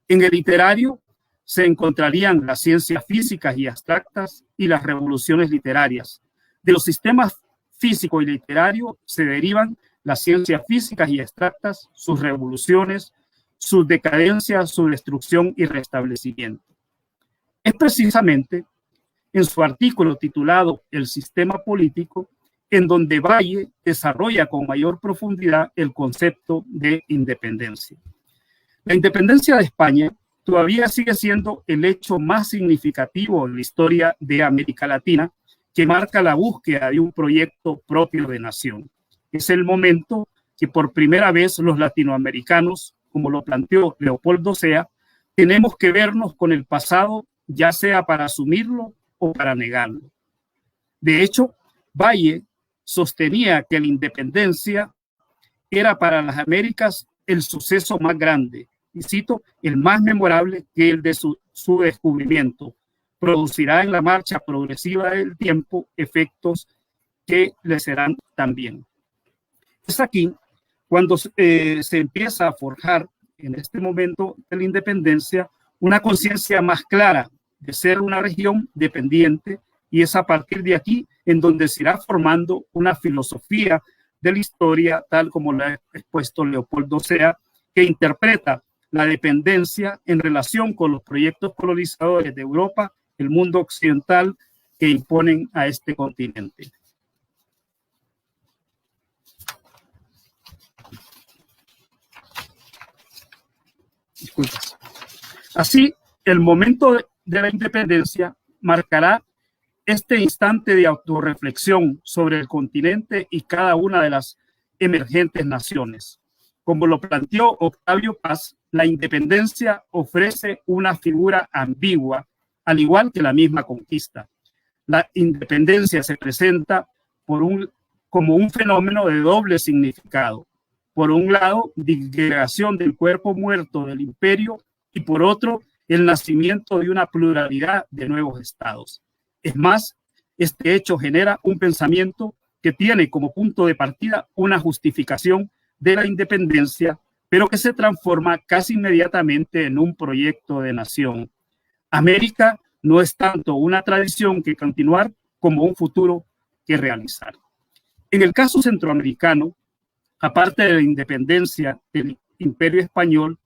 En el literario se encontrarían las ciencias físicas y abstractas y las revoluciones literarias. De los sistemas físico y literario se derivan las ciencias físicas y abstractas, sus revoluciones, su decadencia, su destrucción y restablecimiento. Es precisamente en su artículo titulado El sistema político en donde Valle desarrolla con mayor profundidad el concepto de independencia. La independencia de España todavía sigue siendo el hecho más significativo en la historia de América Latina, que marca la búsqueda de un proyecto propio de nación. Es el momento que por primera vez los latinoamericanos, como lo planteó Leopoldo Sea, tenemos que vernos con el pasado, ya sea para asumirlo o para negarlo. De hecho, Valle sostenía que la independencia era para las Américas el suceso más grande, y cito, el más memorable que el de su descubrimiento. Producirá en la marcha progresiva del tiempo efectos que le serán también. Es aquí cuando se empieza a forjar en este momento de la independencia una conciencia más clara de ser una región dependiente, y es a partir de aquí en donde se irá formando una filosofía de la historia, tal como lo ha expuesto Leopoldo Sea, que interpreta la dependencia en relación con los proyectos colonizadores de Europa, el mundo occidental, que imponen a este continente. Disculpas. Así, el momento de la independencia marcará este instante de autorreflexión sobre el continente y cada una de las emergentes naciones. Como lo planteó Octavio Paz, la independencia ofrece una figura ambigua, al igual que la misma conquista. La independencia se presenta como un fenómeno de doble significado. Por un lado, disgregación del cuerpo muerto del imperio, y por otro, el nacimiento de una pluralidad de nuevos estados. Es más, este hecho genera un pensamiento que tiene como punto de partida una justificación de la independencia, pero que se transforma casi inmediatamente en un proyecto de nación. América no es tanto una tradición que continuar como un futuro que realizar. En el caso centroamericano, aparte de la independencia del Imperio Español,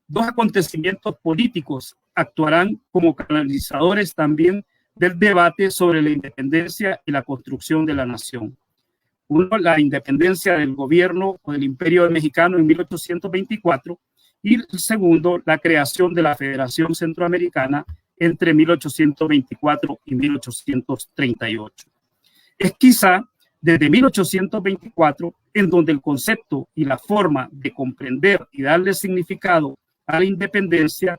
2 acontecimientos políticos actuarán como canalizadores también del debate sobre la independencia y la construcción de la nación. Uno, la independencia del gobierno o del Imperio Mexicano en 1824, y el segundo, la creación de la Federación Centroamericana entre 1824 y 1838. Es quizá desde 1824 en donde el concepto y la forma de comprender y darle significado a la independencia,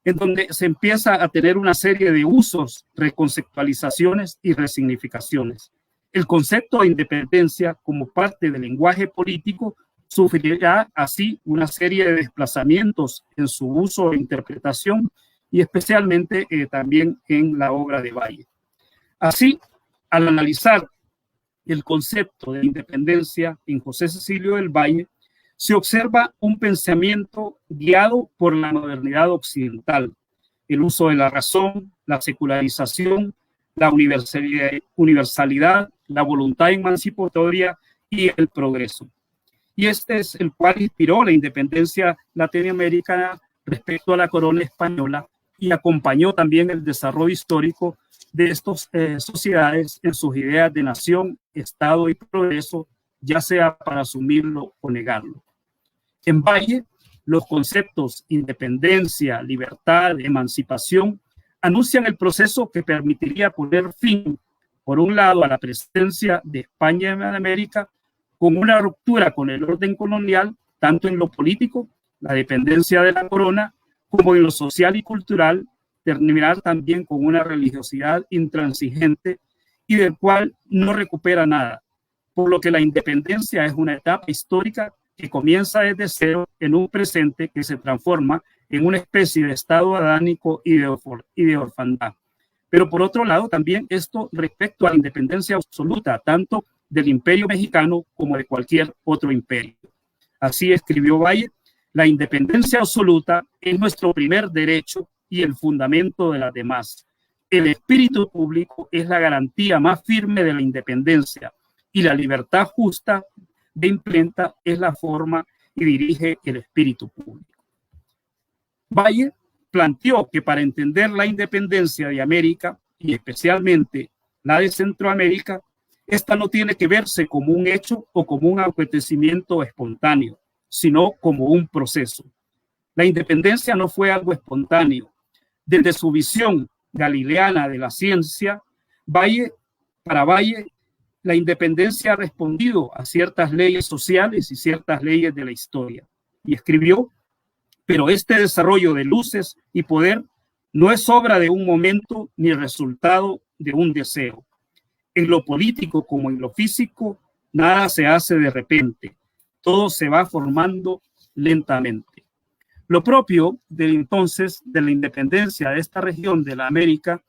en donde se empieza a tener una serie de usos, reconceptualizaciones y resignificaciones. El concepto de independencia como parte del lenguaje político sufrirá así una serie de desplazamientos en su uso e interpretación, y especialmente también en la obra de Valle. Así, al analizar el concepto de independencia en José Cecilio del Valle, se observa un pensamiento guiado por la modernidad occidental, el uso de la razón, la secularización, la universalidad, la voluntad emancipatoria y el progreso. Y este es el cual inspiró la independencia latinoamericana respecto a la corona española y acompañó también el desarrollo histórico de estas sociedades en sus ideas de nación, Estado y progreso, ya sea para asumirlo o negarlo. En Valle, los conceptos independencia, libertad, emancipación anuncian el proceso que permitiría poner fin, por un lado, a la presencia de España en América, con una ruptura con el orden colonial, tanto en lo político, la dependencia de la corona, como en lo social y cultural, terminar también con una religiosidad intransigente y del cual no recupera nada, por lo que la independencia es una etapa histórica que comienza desde cero en un presente que se transforma en una especie de estado adánico y de orfandad. Pero por otro lado, también esto respecto a la independencia absoluta, tanto del imperio mexicano como de cualquier otro imperio. Así escribió Valle: la independencia absoluta es nuestro primer derecho y el fundamento de las demás. El espíritu público es la garantía más firme de la independencia y la libertad justa de imprenta es la forma y dirige el espíritu público. Valle planteó que para entender la independencia de América y especialmente la de Centroamérica, esta no tiene que verse como un hecho o como un acontecimiento espontáneo, sino como un proceso. La independencia no fue algo espontáneo. Desde su visión galileana de la ciencia, para Valle, la independencia ha respondido a ciertas leyes sociales y ciertas leyes de la historia. Y escribió: pero este desarrollo de luces y poder no es obra de un momento ni resultado de un deseo. En lo político como en lo físico, nada se hace de repente. Todo se va formando lentamente. Lo propio de entonces de la independencia de esta región de la América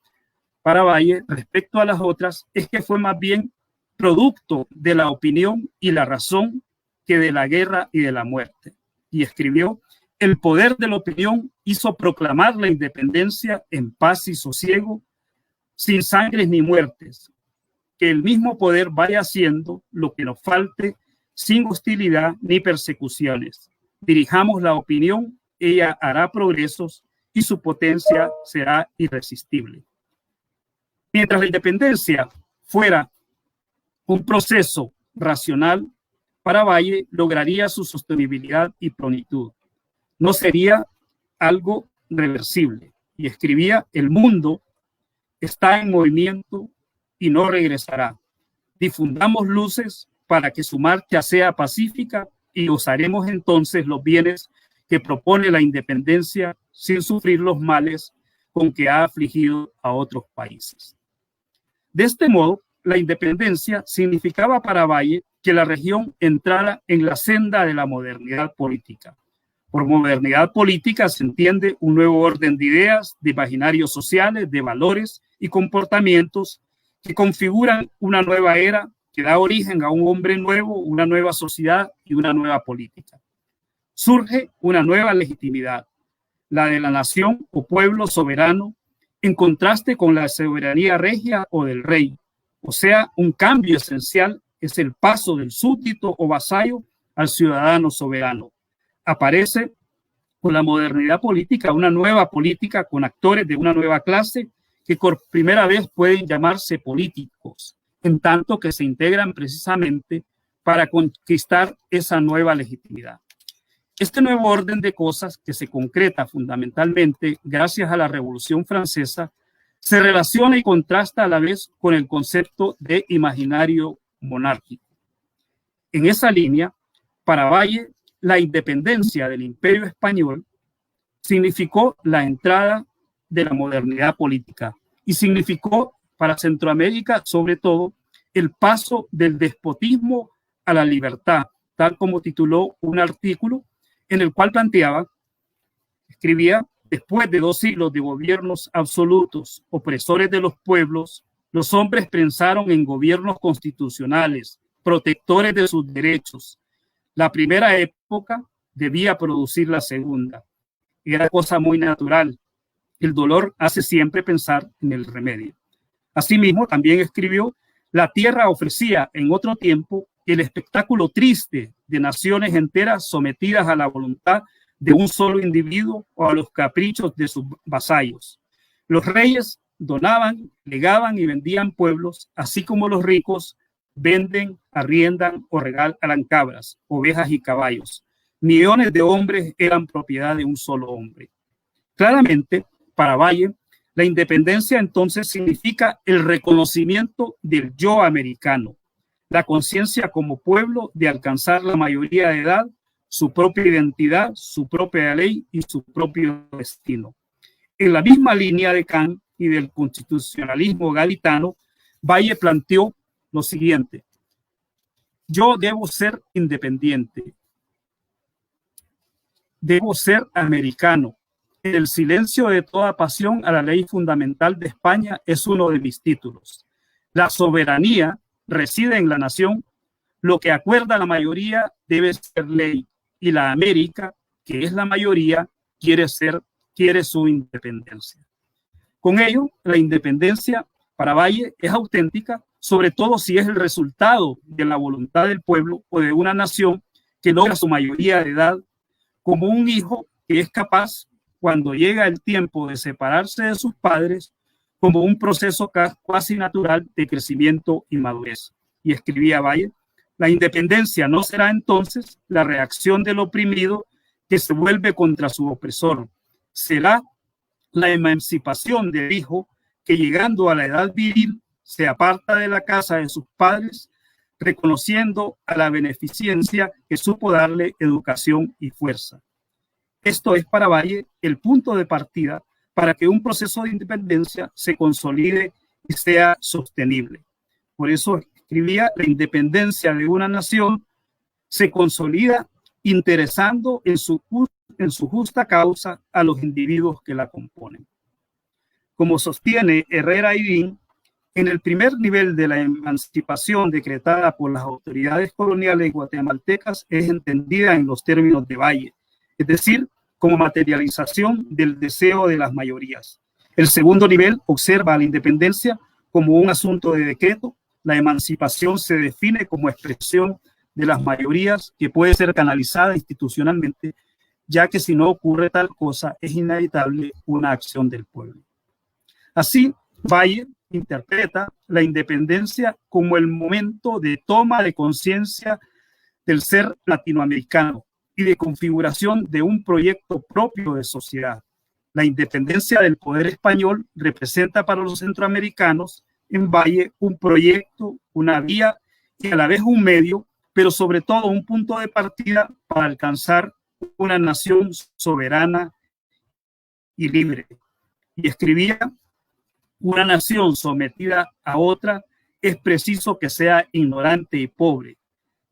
para Valle respecto a las otras es que fue más bien producto de la opinión y la razón que de la guerra y de la muerte. Y escribió: el poder de la opinión hizo proclamar la independencia en paz y sosiego, sin sangres ni muertes. Que el mismo poder vaya haciendo lo que nos falte, sin hostilidad ni persecuciones. Dirijamos la opinión, ella hará progresos y su potencia será irresistible. Mientras la independencia fuera un proceso racional, para Valle lograría su sostenibilidad y plenitud. No sería algo reversible. Y escribía: el mundo está en movimiento y no regresará. Difundamos luces para que su marcha sea pacífica y gozaremos entonces los bienes que propone la independencia sin sufrir los males con que ha afligido a otros países. De este modo, la independencia significaba para Valle que la región entrara en la senda de la modernidad política. Por modernidad política se entiende un nuevo orden de ideas, de imaginarios sociales, de valores y comportamientos que configuran una nueva era que da origen a un hombre nuevo, una nueva sociedad y una nueva política. Surge una nueva legitimidad, la de la nación o pueblo soberano, en contraste con la soberanía regia o del rey. O sea, un cambio esencial es el paso del súbdito o vasallo al ciudadano soberano. Aparece con la modernidad política una nueva política con actores de una nueva clase que por primera vez pueden llamarse políticos, en tanto que se integran precisamente para conquistar esa nueva legitimidad. Este nuevo orden de cosas, que se concreta fundamentalmente gracias a la Revolución Francesa, se relaciona y contrasta a la vez con el concepto de imaginario monárquico. En esa línea, para Valle, la independencia del Imperio Español significó la entrada de la modernidad política y significó para Centroamérica, sobre todo, el paso del despotismo a la libertad, tal como tituló un artículo en el cual escribía: después de 2 siglos de gobiernos absolutos, opresores de los pueblos, los hombres pensaron en gobiernos constitucionales, protectores de sus derechos. La primera época debía producir la segunda. Y era cosa muy natural. El dolor hace siempre pensar en el remedio. Asimismo, también escribió: la tierra ofrecía en otro tiempo el espectáculo triste de naciones enteras sometidas a la voluntad de un solo individuo o a los caprichos de sus vasallos. Los reyes donaban, legaban y vendían pueblos, así como los ricos venden, arriendan o regalan cabras, ovejas y caballos. Millones de hombres eran propiedad de un solo hombre. Claramente, para Valle, la independencia entonces significa el reconocimiento del yo americano, la conciencia como pueblo de alcanzar la mayoría de edad, su propia identidad, su propia ley y su propio destino. En la misma línea de Kant y del constitucionalismo galitano, Valle planteó lo siguiente: yo debo ser independiente, debo ser americano. El silencio de toda pasión a la ley fundamental de España es uno de mis títulos. La soberanía reside en la nación. Lo que acuerda la mayoría debe ser ley, y la América, que es la mayoría, quiere su independencia. Con ello, la independencia para Valle es auténtica, sobre todo si es el resultado de la voluntad del pueblo o de una nación que logra su mayoría de edad, como un hijo que es capaz, cuando llega el tiempo de separarse de sus padres, como un proceso casi natural de crecimiento y madurez. Y escribía Valle: la independencia no será entonces la reacción del oprimido que se vuelve contra su opresor, será la emancipación del hijo que, llegando a la edad viril, se aparta de la casa de sus padres, reconociendo a la beneficencia que supo darle educación y fuerza. Esto es para Valle el punto de partida para que un proceso de independencia se consolide y sea sostenible. Por eso escribía: la independencia de una nación se consolida interesando en su justa causa a los individuos que la componen. Como sostiene Herrera y Bin, en el primer nivel de la emancipación decretada por las autoridades coloniales guatemaltecas es entendida en los términos de Valle, es decir, como materialización del deseo de las mayorías. El segundo nivel observa a la independencia como un asunto de decreto. La emancipación se define como expresión de las mayorías que puede ser canalizada institucionalmente, ya que si no ocurre tal cosa es inevitable una acción del pueblo. Así, Valle interpreta la independencia como el momento de toma de conciencia del ser latinoamericano y de configuración de un proyecto propio de sociedad. La independencia del poder español representa para los centroamericanos en Valle un proyecto, una vía y a la vez un medio, pero sobre todo un punto de partida para alcanzar una nación soberana y libre. Y escribía: una nación sometida a otra es preciso que sea ignorante y pobre.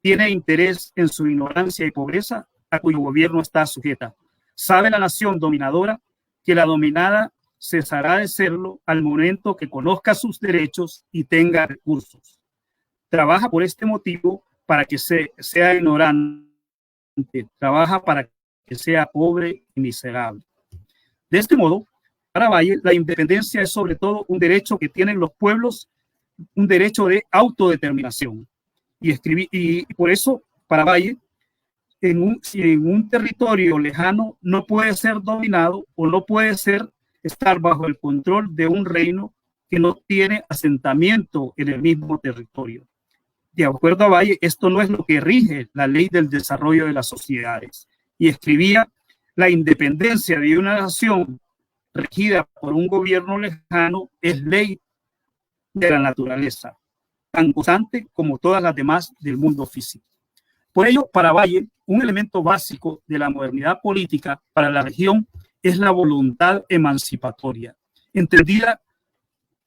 Tiene interés en su ignorancia y pobreza a cuyo gobierno está sujeta. Sabe la nación dominadora que la dominada cesará de serlo al momento que conozca sus derechos y tenga recursos. Trabaja por este motivo para que sea ignorante, trabaja para que sea pobre y miserable. De este modo, para Valle, la independencia es sobre todo un derecho que tienen los pueblos, un derecho de autodeterminación. Y por eso, para Valle, en un territorio lejano no puede ser dominado o no puede estar bajo el control de un reino que no tiene asentamiento en el mismo territorio. De acuerdo a Valle, esto no es lo que rige la ley del desarrollo de las sociedades. Y escribía: la independencia de una nación regida por un gobierno lejano es ley de la naturaleza, tan constante como todas las demás del mundo físico. Por ello, para Valle, un elemento básico de la modernidad política para la región es la voluntad emancipatoria, entendida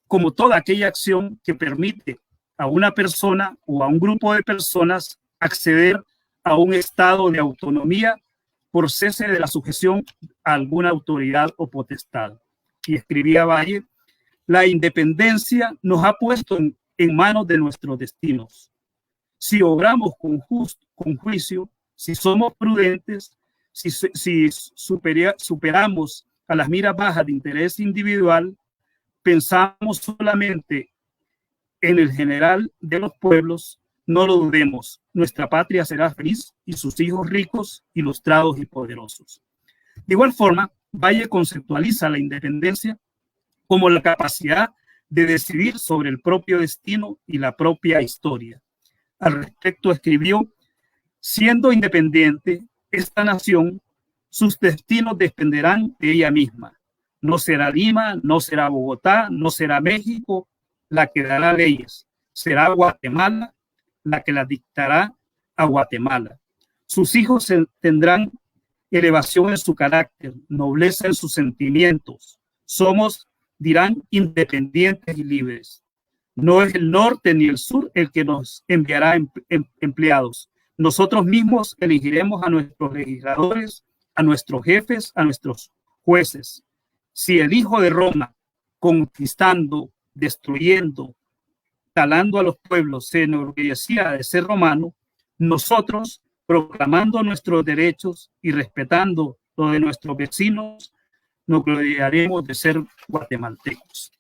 como toda aquella acción que permite a una persona o a un grupo de personas acceder a un estado de autonomía por cese de la sujeción a alguna autoridad o potestad. Y escribía Valle: la independencia nos ha puesto en manos de nuestros destinos. Si obramos con juicio, si somos prudentes, si superamos a las miras bajas de interés individual, pensamos solamente en el general de los pueblos, no lo dudemos, nuestra patria será feliz y sus hijos ricos, ilustrados y poderosos. De igual forma, Valle conceptualiza la independencia como la capacidad de decidir sobre el propio destino y la propia historia. Al respecto escribió: siendo independiente, esta nación, sus destinos dependerán de ella misma. No será Lima, no será Bogotá, no será México la que dará leyes, será Guatemala la que las dictará a Guatemala. Sus hijos tendrán elevación en su carácter, nobleza en sus sentimientos. Somos, dirán, independientes y libres. No es el norte ni el sur el que nos enviará empleados. Nosotros mismos elegiremos a nuestros legisladores, a nuestros jefes, a nuestros jueces. Si el hijo de Roma, conquistando, destruyendo, talando a los pueblos, se enorgullecía de ser romano, nosotros, proclamando nuestros derechos y respetando lo de nuestros vecinos, nos gloriaremos de ser guatemaltecos.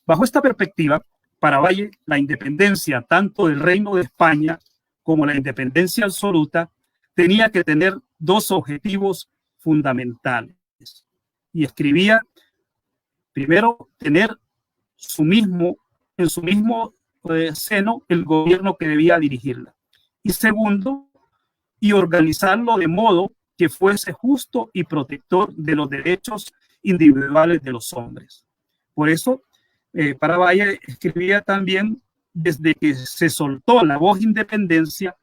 Bajo esta perspectiva, para Valle, la independencia tanto del Reino de España como la independencia absoluta tenía que tener dos objetivos fundamentales. Y escribía, primero, tener en su mismo seno el gobierno que debía dirigirla. Y segundo, y organizarlo de modo que fuese justo y protector de los derechos individuales de los hombres. Por eso, para Valle escribía también: desde que se soltó la voz independencia,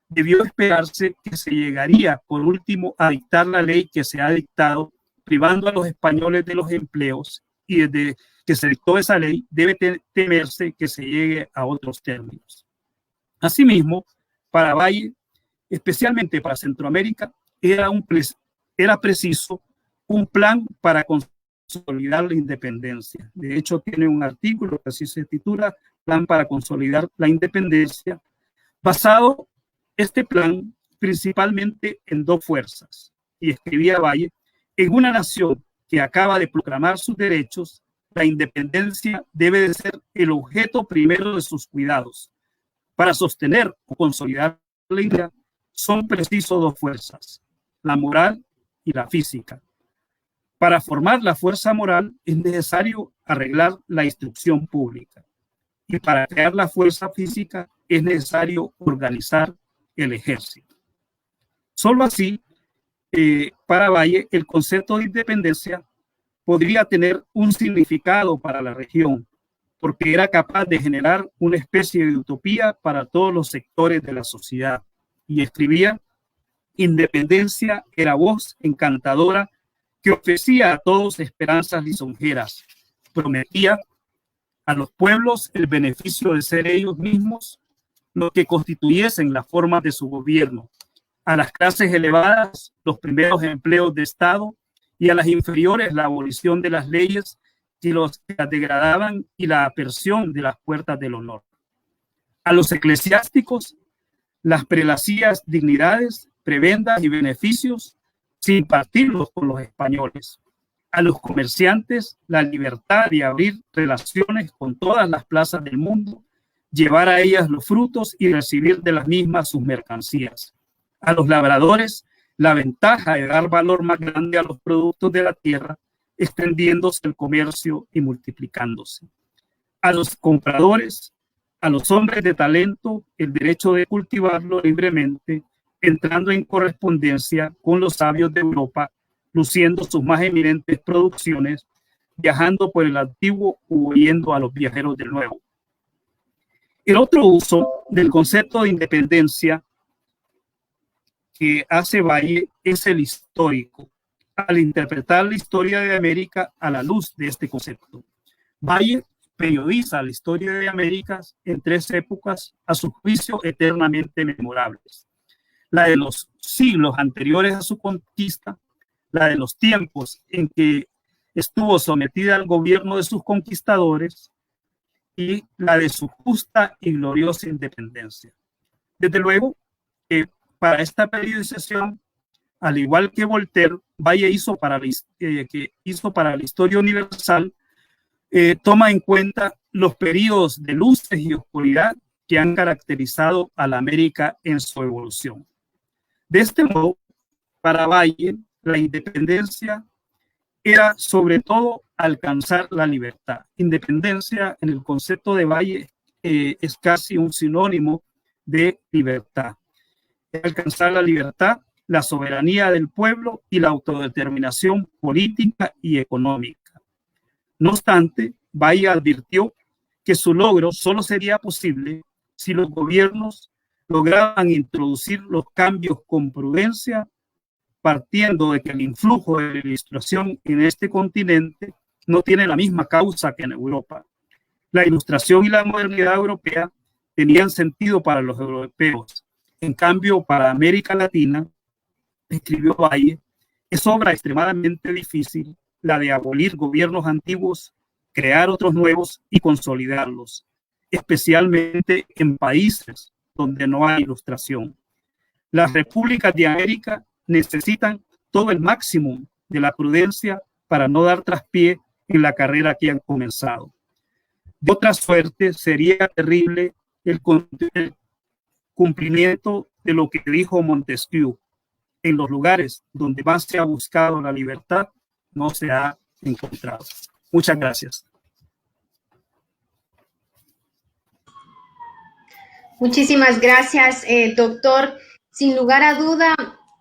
debió esperarse que se llegaría por último a dictar la ley que se ha dictado, privando a los españoles de los empleos, y desde que se dictó esa ley debe temerse que se llegue a otros términos. Asimismo, para Valle, especialmente para Centroamérica, era preciso un plan para consolidar la independencia. De hecho, tiene un artículo que así se titula: Plan para consolidar la independencia, basado este plan principalmente en dos fuerzas. Y escribía Valle: en una nación que acaba de proclamar sus derechos, la independencia debe de ser el objeto primero de sus cuidados. Para sostener o consolidar la idea, son precisos dos fuerzas: la moral y la física. Para formar la fuerza moral es necesario arreglar la instrucción pública. Y para crear la fuerza física es necesario organizar el ejército. Solo así, para Valle, el concepto de independencia podría tener un significado para la región, porque era capaz de generar una especie de utopía para todos los sectores de la sociedad. Y escribía: independencia era voz encantadora que ofrecía a todos esperanzas lisonjeras. Prometía a los pueblos el beneficio de ser ellos mismos los que constituyesen las formas de su gobierno, a las clases elevadas los primeros empleos de Estado y a las inferiores la abolición de las leyes que los degradaban y la aperción de las puertas del honor. A los eclesiásticos las prelacías, dignidades, prebendas y beneficios sin partirlos con los españoles. A los comerciantes la libertad de abrir relaciones con todas las plazas del mundo, llevar a ellas los frutos y recibir de las mismas sus mercancías. A los labradores la ventaja de dar valor más grande a los productos de la tierra, extendiéndose el comercio y multiplicándose. A los compradores, a los hombres de talento, el derecho de cultivarlo libremente, entrando en correspondencia con los sabios de Europa, luciendo sus más eminentes producciones, viajando por el antiguo u oyendo a los viajeros del nuevo. El otro uso del concepto de independencia que hace Valle es el histórico, al interpretar la historia de América a la luz de este concepto. Valle periodiza la historia de América en tres épocas, a su juicio eternamente memorables: la de los siglos anteriores a su conquista, la de los tiempos en que estuvo sometida al gobierno de sus conquistadores y la de su justa y gloriosa independencia. Desde luego, para esta periodización al igual que Voltaire, Valle hizo para la historia universal, toma en cuenta los periodos de luces y oscuridad que han caracterizado a la América en su evolución. De este modo, para Valle, la independencia era sobre todo alcanzar la libertad. Independencia en el concepto de Valle es casi un sinónimo de libertad. Alcanzar la libertad, la soberanía del pueblo y la autodeterminación política y económica. No obstante, Valle advirtió que su logro solo sería posible si los gobiernos lograban introducir los cambios con prudencia, partiendo de que el influjo de la ilustración en este continente no tiene la misma causa que en Europa. La ilustración y la modernidad europea tenían sentido para los europeos. En cambio, para América Latina, escribió Valle, es obra extremadamente difícil la de abolir gobiernos antiguos, crear otros nuevos y consolidarlos, especialmente en países donde no hay ilustración. Las repúblicas de América necesitan todo el máximo de la prudencia para no dar traspié en la carrera que han comenzado. De otra suerte, sería terrible el cumplimiento de lo que dijo Montesquieu: en los lugares donde más se ha buscado la libertad, no se ha encontrado. Muchas gracias. Muchísimas gracias, doctor. Sin lugar a duda,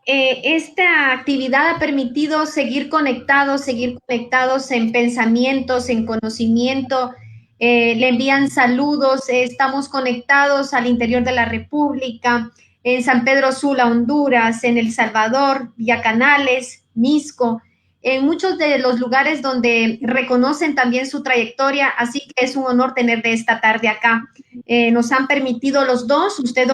esta actividad ha permitido seguir conectados en pensamientos, en conocimiento. Le envían saludos, estamos conectados al interior de la República, en San Pedro Sula, Honduras, en El Salvador, Villa Canales, Misco, en muchos de los lugares donde reconocen también su trayectoria, así que es un honor tener de esta tarde acá. Nos han permitido los dos, usted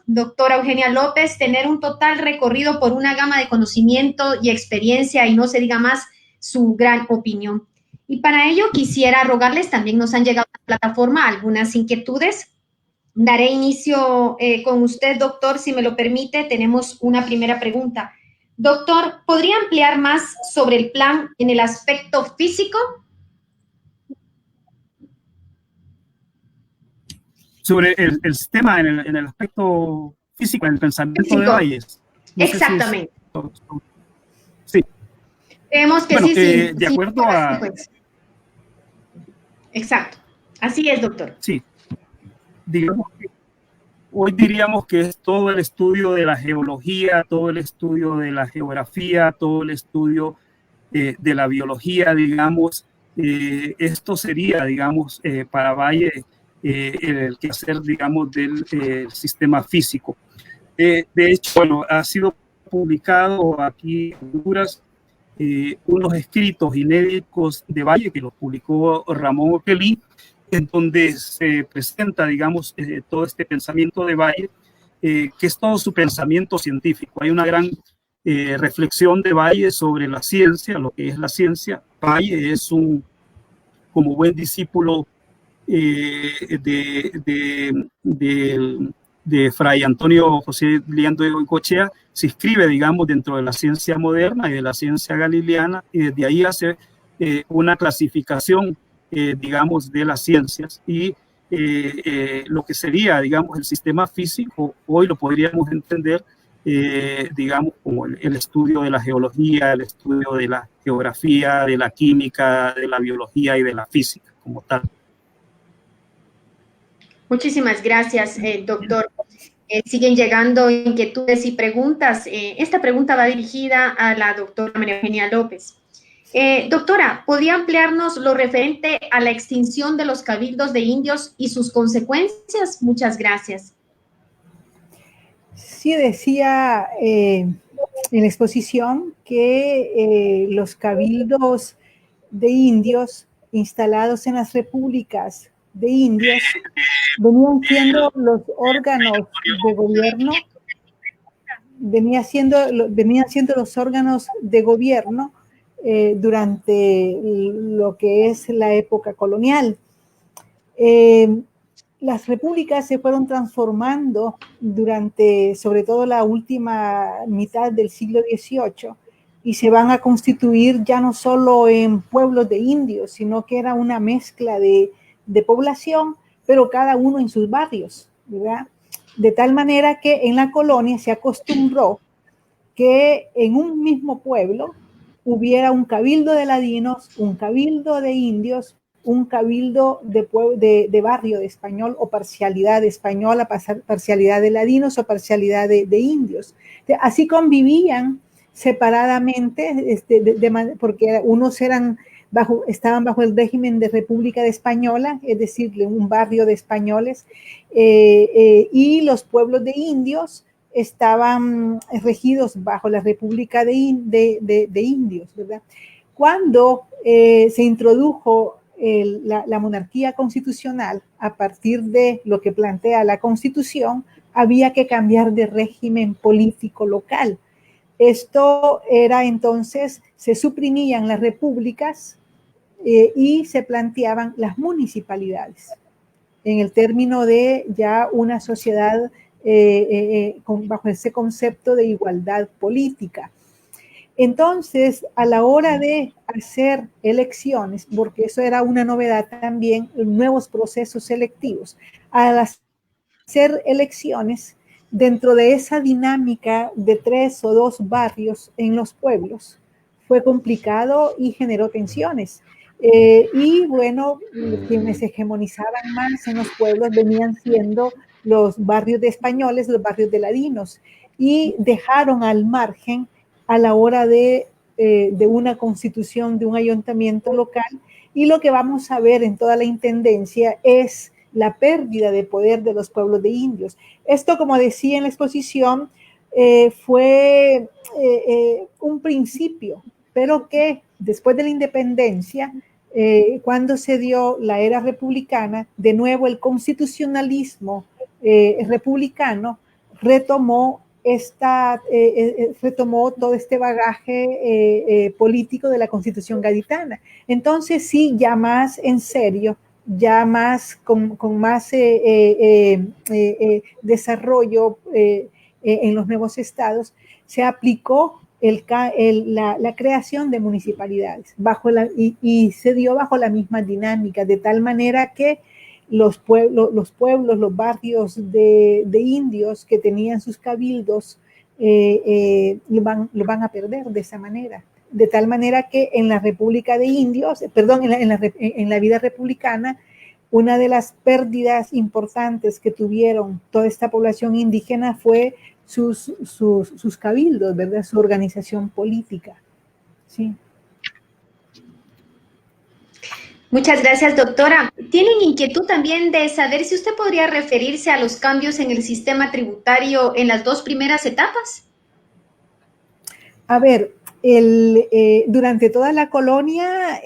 doctora Eugenia López, tener un total recorrido por una gama de conocimiento y experiencia, y no se diga más, su gran opinión. Y para ello quisiera rogarles, también nos han llegado a la plataforma algunas inquietudes. Daré inicio con usted, doctor, si me lo permite. Tenemos una primera pregunta. Doctor, ¿podría ampliar más sobre el plan en el aspecto físico? Sobre el sistema en el aspecto físico, en el pensamiento de Valles. No exactamente. Sí. Creemos que bueno, sí, de acuerdo a... Pues. Exacto. Así es, doctor. Sí. Digamos que hoy diríamos que es todo el estudio de la geología, todo el estudio de la geografía, todo el estudio de la biología, digamos. Esto sería, digamos, para Valle el quehacer, digamos, del sistema físico. De hecho, bueno, ha sido publicado aquí en Honduras unos escritos inéditos de Valle que los publicó Ramón Oquelí, en donde se presenta, digamos, todo este pensamiento de Valle, que es todo su pensamiento científico. Hay una gran reflexión de Valle sobre la ciencia, lo que es la ciencia. Valle es como buen discípulo de Fray Antonio José Liando de Goicoechea, se inscribe, digamos, dentro de la ciencia moderna y de la ciencia galileana, y desde ahí hace una clasificación, digamos, de las ciencias, y lo que sería, digamos, el sistema físico, hoy lo podríamos entender, digamos, como el estudio de la geología, el estudio de la geografía, de la química, de la biología y de la física como tal. Muchísimas gracias, doctor. Siguen llegando inquietudes y preguntas. Esta pregunta va dirigida a la doctora María Eugenia López. Doctora, ¿podría ampliarnos lo referente a la extinción de los cabildos de indios y sus consecuencias? Muchas gracias. Sí, decía en la exposición que los cabildos de indios instalados en las repúblicas de indios venían siendo los órganos de gobierno, venían siendo los órganos de gobierno durante lo que es la época colonial. las repúblicas se fueron transformando durante, sobre todo la última mitad del siglo XVIII, y se van a constituir ya no solo en pueblos de indios, sino que era una mezcla de población, pero cada uno en sus barrios, ¿verdad? De tal manera que en la colonia se acostumbró que en un mismo pueblo hubiera un cabildo de ladinos, un cabildo de indios, un cabildo de barrio de español o parcialidad de española, parcialidad de ladinos o parcialidad de indios. Así convivían separadamente, porque unos estaban bajo el régimen de República de Española, es decir, un barrio de españoles, y los pueblos de indios estaban regidos bajo la República de Indios, ¿verdad? Cuando se introdujo la monarquía constitucional, a partir de lo que plantea la Constitución, había que cambiar de régimen político local. Esto era entonces, se suprimían las repúblicas y se planteaban las municipalidades, en el término de ya una sociedad bajo ese concepto de igualdad política. Entonces, a la hora de hacer elecciones, porque eso era una novedad también, nuevos procesos selectivos, al hacer elecciones, dentro de esa dinámica de 3 o 2 barrios en los pueblos, fue complicado y generó tensiones. Y bueno, quienes hegemonizaban más en los pueblos venían siendo los barrios de españoles, los barrios de ladinos, y dejaron al margen a la hora de una constitución, de un ayuntamiento local, y lo que vamos a ver en toda la intendencia es la pérdida de poder de los pueblos de indios. Esto, como decía en la exposición, fue un principio, pero que después de la independencia, cuando se dio la era republicana, de nuevo el constitucionalismo republicano retomó todo este bagaje político de la Constitución gaditana. Entonces, sí, ya más en serio, ya más con más desarrollo en los nuevos estados, se aplicó la creación de municipalidades y se dio bajo la misma dinámica, de tal manera que los pueblos, los barrios de indios que tenían sus cabildos lo van a perder de esa manera. De tal manera que en la República de Indios, en la vida republicana, una de las pérdidas importantes que tuvieron toda esta población indígena fue sus cabildos, ¿verdad? Su organización política. Sí. Muchas gracias, doctora. ¿Tienen inquietud también de saber si usted podría referirse a los cambios en el sistema tributario en las 2 primeras etapas? A ver, durante toda la colonia,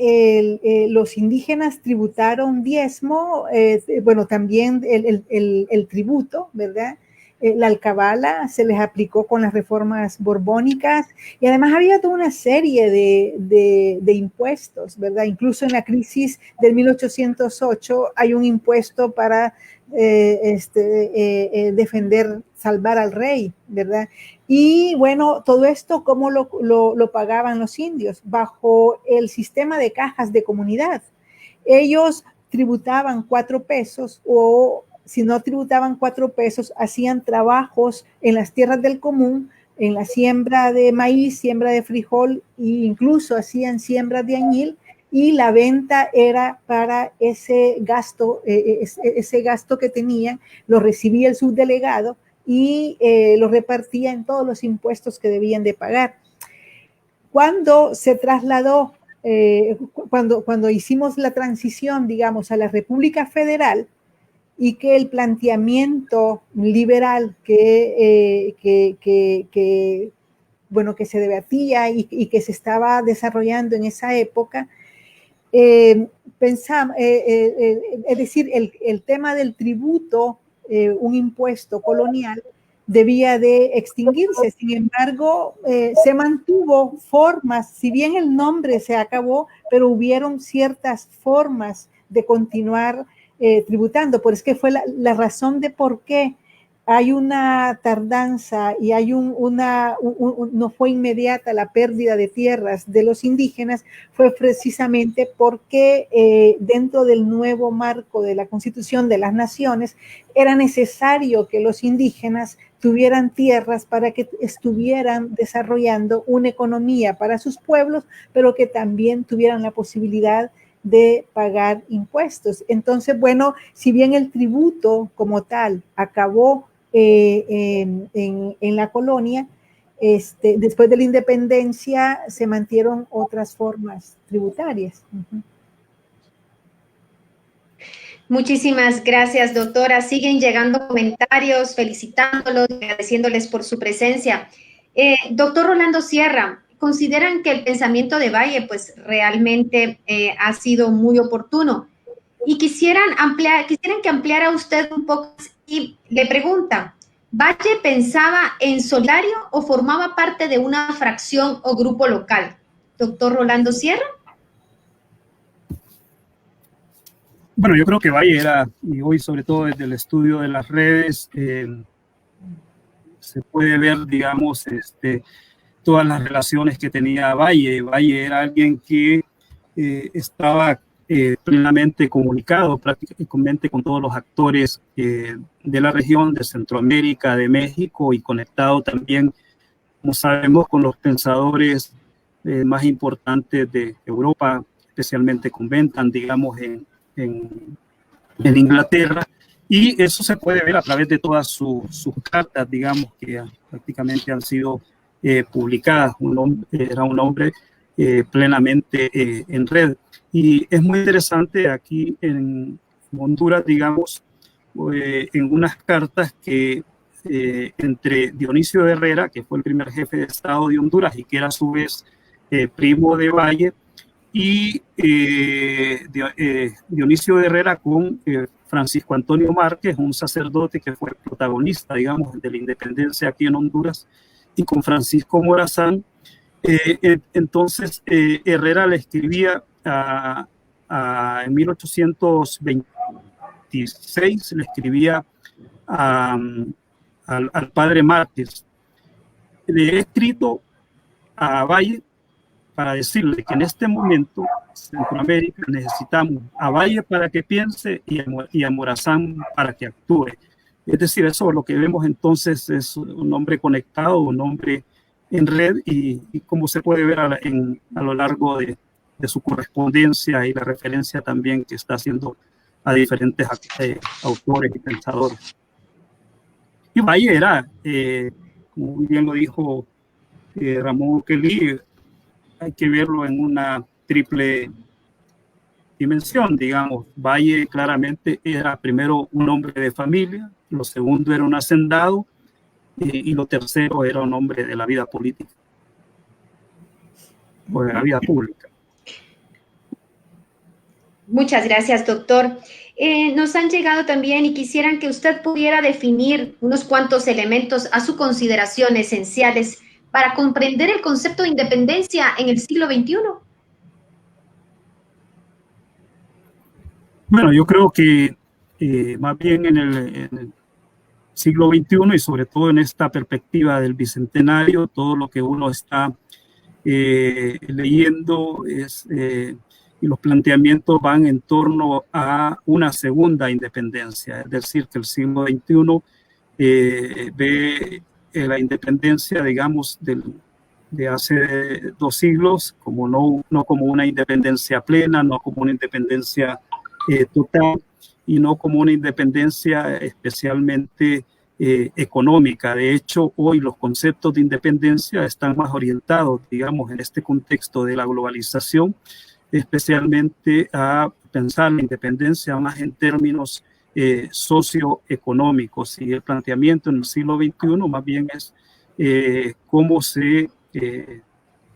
los indígenas tributaron diezmo, bueno, también el tributo, ¿verdad? La alcabala se les aplicó con las reformas borbónicas, y además había toda una serie de impuestos, ¿verdad? Incluso en la crisis del 1808 hay un impuesto para salvar al rey, ¿verdad? Y bueno, todo esto, ¿cómo lo pagaban los indios? Bajo el sistema de cajas de comunidad. Ellos tributaban 4 pesos, o si no tributaban 4 pesos, hacían trabajos en las tierras del común, en la siembra de maíz, siembra de frijol, e incluso hacían siembra de añil, y la venta era para ese gasto que tenían, lo recibía el subdelegado y lo repartía en todos los impuestos que debían de pagar. Cuando se trasladó, cuando hicimos la transición, digamos, a la República Federal, y que el planteamiento liberal que se debatía y que se estaba desarrollando en esa época, pensamos, es decir, el tema del tributo, un impuesto colonial, debía de extinguirse. Sin embargo, se mantuvo formas, si bien el nombre se acabó, pero hubieron ciertas formas de continuar tributando, pero es que fue la razón de por qué hay una tardanza y hay no fue inmediata la pérdida de tierras de los indígenas, fue precisamente porque dentro del nuevo marco de la Constitución de las Naciones era necesario que los indígenas tuvieran tierras para que estuvieran desarrollando una economía para sus pueblos, pero que también tuvieran la posibilidad de pagar impuestos. Entonces, bueno, si bien el tributo como tal acabó en la colonia, después de la independencia se mantuvieron otras formas tributarias. Muchísimas gracias, doctora. Siguen llegando comentarios felicitándolos, agradeciéndoles por su presencia. Doctor Rolando Sierra, ¿consideran que el pensamiento de Valle pues realmente ha sido muy oportuno? Y quisieran que ampliara usted un poco y le pregunta, ¿Valle pensaba en solitario o formaba parte de una fracción o grupo local? Doctor Rolando Sierra. Bueno, yo creo que Valle era, y hoy sobre todo desde el estudio de las redes, se puede ver, digamos, todas las relaciones que tenía Valle. Valle era alguien que estaba plenamente comunicado prácticamente con todos los actores de la región, de Centroamérica, de México, y conectado también, como sabemos, con los pensadores más importantes de Europa, especialmente con Bentham, digamos, en Inglaterra, y eso se puede ver a través de todas sus cartas, digamos, que prácticamente han sido publicadas. Era un hombre plenamente en red. Y es muy interesante aquí en Honduras, digamos, en unas cartas que entre Dionisio Herrera, que fue el primer jefe de Estado de Honduras y que era a su vez primo de Valle, y Dionisio Herrera con Francisco Antonio Márquez, un sacerdote que fue protagonista, digamos, de la independencia aquí en Honduras, y con Francisco Morazán. Entonces, Herrera le escribía en 1826, le escribía al padre Márquez. Le he escrito a Valle para decirle que en este momento Centroamérica necesitamos a Valle para que piense y a Morazán para que actúe. Es decir, eso lo que vemos entonces es un hombre conectado, un hombre en red, y como se puede ver a lo largo de su correspondencia y la referencia también que está haciendo a diferentes autores y pensadores. Y Valle era, como muy bien lo dijo Ramón Kelly, hay que verlo en una triple dimensión, digamos. Valle claramente era primero un hombre de familia, lo segundo era un hacendado, y lo tercero era un hombre de la vida política, o de la vida pública. Muchas gracias, doctor. Nos han llegado también y quisieran que usted pudiera definir unos cuantos elementos a su consideración esenciales para comprender el concepto de independencia en el siglo XXI. Bueno, yo creo que más bien en el siglo XXI, y sobre todo en esta perspectiva del bicentenario, todo lo que uno está leyendo y los planteamientos van en torno a una segunda independencia, es decir, que el siglo XXI ve la independencia, digamos, de hace 2 siglos, como no como una independencia plena, no como una independencia total, y no como una independencia especialmente económica. De hecho, hoy los conceptos de independencia están más orientados, digamos, en este contexto de la globalización, especialmente a pensar la independencia más en términos socioeconómicos, y el planteamiento en el siglo XXI más bien es cómo se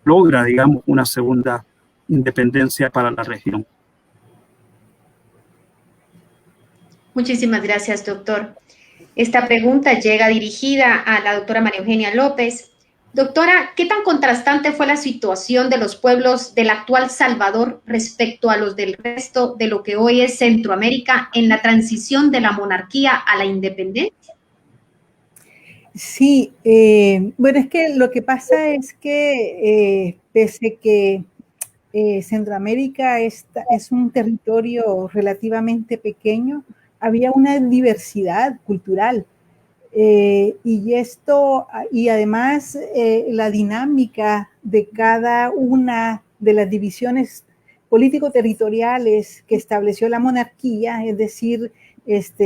logra, digamos, una segunda independencia para la región. Muchísimas gracias, doctor. Esta pregunta llega dirigida a la doctora María Eugenia López. Doctora, ¿qué tan contrastante fue la situación de los pueblos del actual Salvador respecto a los del resto de lo que hoy es Centroamérica en la transición de la monarquía a la independencia? Sí, bueno, es que lo que pasa es que pese que Centroamérica es un territorio relativamente pequeño, había una diversidad cultural. Y además la dinámica de cada una de las divisiones político-territoriales que estableció la monarquía, es decir,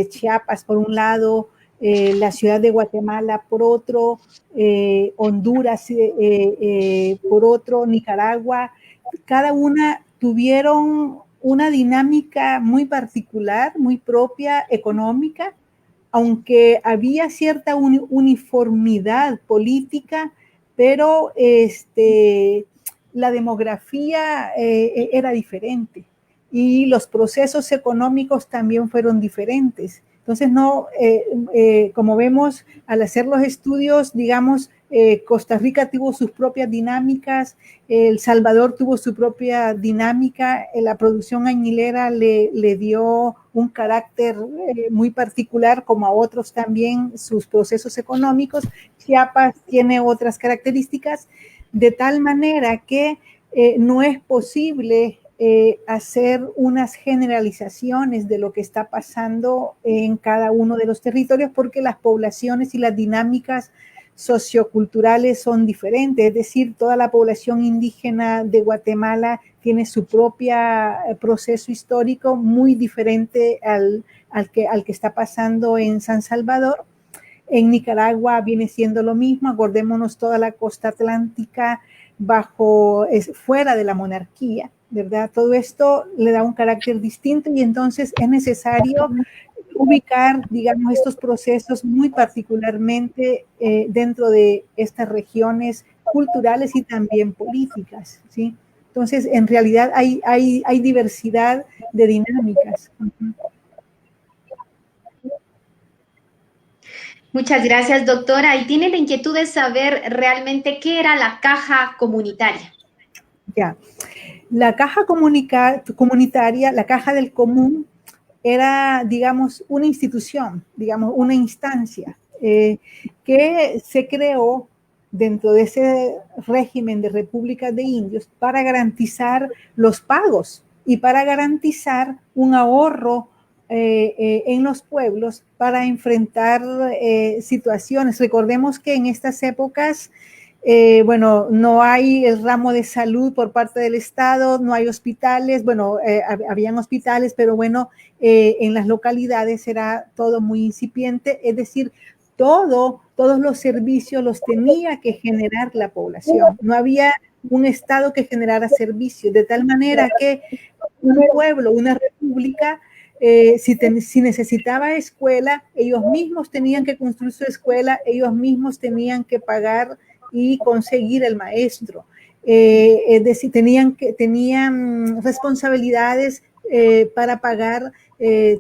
Chiapas por un lado, la ciudad de Guatemala por otro, Honduras por otro, Nicaragua, cada una tuvieron una dinámica muy particular, muy propia, económica, aunque había cierta uniformidad política, pero la demografía era diferente y los procesos económicos también fueron diferentes. Entonces, como vemos, al hacer los estudios, digamos, Costa Rica tuvo sus propias dinámicas, El Salvador tuvo su propia dinámica, la producción añilera le dio un carácter muy particular, como a otros también sus procesos económicos. Chiapas tiene otras características, de tal manera que no es posible hacer unas generalizaciones de lo que está pasando en cada uno de los territorios, porque las poblaciones y las dinámicas socioculturales son diferentes, es decir, toda la población indígena de Guatemala tiene su propio proceso histórico muy diferente al que está pasando en San Salvador. En Nicaragua viene siendo lo mismo, acordémonos toda la costa atlántica fuera de la monarquía, ¿verdad? Todo esto le da un carácter distinto y entonces es necesario ubicar, digamos, estos procesos muy particularmente dentro de estas regiones culturales y también políticas, ¿sí? Entonces, en realidad hay diversidad de dinámicas. Muchas gracias, doctora. Y tiene la inquietud de saber realmente qué era la caja comunitaria. Ya. La caja comunitaria, la caja del común, era, digamos, una institución, digamos, una instancia que se creó dentro de ese régimen de repúblicas de indios para garantizar los pagos y para garantizar un ahorro en los pueblos para enfrentar situaciones. Recordemos que en estas épocas bueno, no hay el ramo de salud por parte del Estado, no hay hospitales, bueno, habían hospitales, pero bueno, en las localidades era todo muy incipiente, es decir, todos los servicios los tenía que generar la población, no había un Estado que generara servicios, de tal manera que un pueblo, una república, si necesitaba escuela, ellos mismos tenían que construir su escuela, ellos mismos tenían que pagar y conseguir el maestro. Es decir, tenían responsabilidades para pagar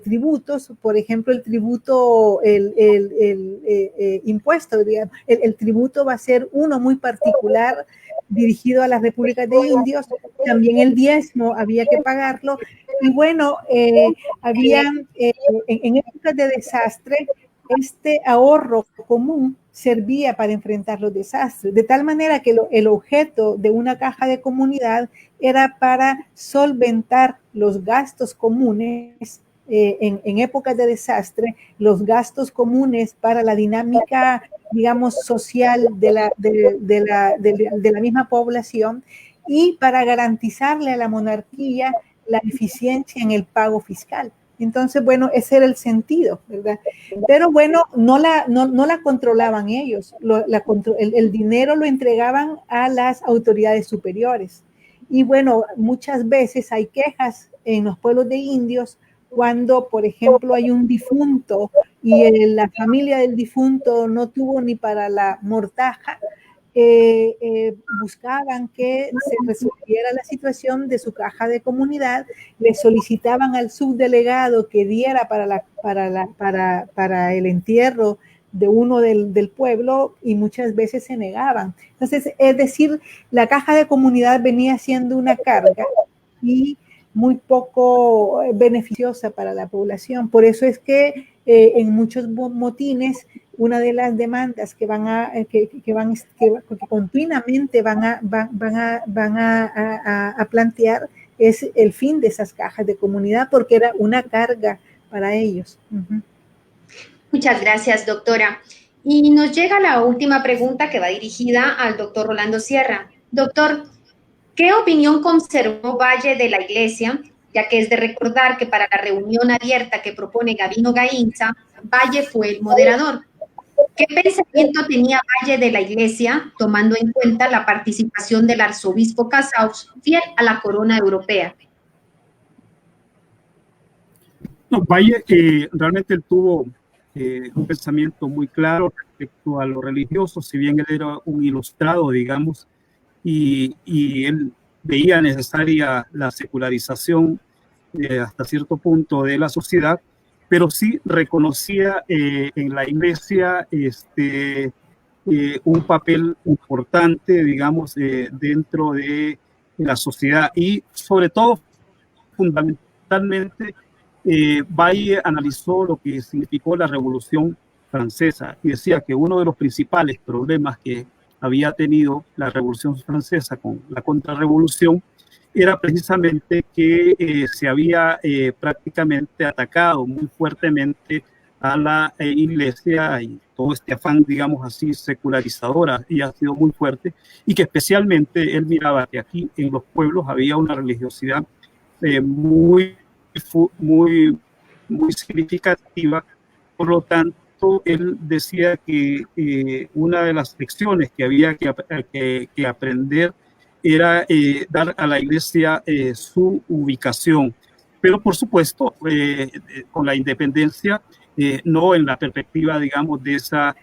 tributos, por ejemplo, el tributo, impuesto, digamos, el tributo va a ser uno muy particular dirigido a las repúblicas de indios, también el diezmo había que pagarlo, y bueno, en épocas de desastre, este ahorro común servía para enfrentar los desastres, de tal manera que el objeto de una caja de comunidad era para solventar los gastos comunes en épocas de desastre, los gastos comunes para la dinámica, digamos, social de la misma población y para garantizarle a la monarquía la eficiencia en el pago fiscal. Entonces, bueno, ese era el sentido, ¿verdad? Pero bueno, no la controlaban ellos, el dinero lo entregaban a las autoridades superiores. Y bueno, muchas veces hay quejas en los pueblos de indios cuando, por ejemplo, hay un difunto y la familia del difunto no tuvo ni para la mortaja, buscaban que se resolviera la situación de su caja de comunidad, le solicitaban al subdelegado que diera para el entierro de uno del pueblo y muchas veces se negaban. Entonces, es decir, la caja de comunidad venía siendo una carga y muy poco beneficiosa para la población. Por eso es que en muchos motines una de las demandas que continuamente van a plantear es el fin de esas cajas de comunidad, porque era una carga para ellos. Muchas gracias, doctora. Y nos llega la última pregunta que va dirigida al doctor Rolando Sierra. Doctor, ¿qué opinión conservó Valle de la Iglesia? Ya que es de recordar que para la reunión abierta que propone Gabino Gainza, Valle fue el moderador. ¿Qué pensamiento tenía Valle de la Iglesia, tomando en cuenta la participación del arzobispo Casaux, fiel a la corona europea? No, Valle realmente él tuvo un pensamiento muy claro respecto a lo religioso, si bien él era un ilustrado, digamos, y él veía necesaria la secularización hasta cierto punto de la sociedad, pero sí reconocía en la iglesia un papel importante, digamos, dentro de la sociedad y sobre todo, fundamentalmente, Valle analizó lo que significó la Revolución Francesa y decía que uno de los principales problemas que había tenido la Revolución Francesa con la contrarrevolución era precisamente que se había prácticamente atacado muy fuertemente a la iglesia y todo este afán, digamos así, secularizadora y ha sido muy fuerte, y que especialmente él miraba que aquí en los pueblos había una religiosidad muy significativa. Por lo tanto, él decía que una de las lecciones que había que aprender era dar a la iglesia su ubicación, pero por supuesto con la independencia, no en la perspectiva, digamos, de esa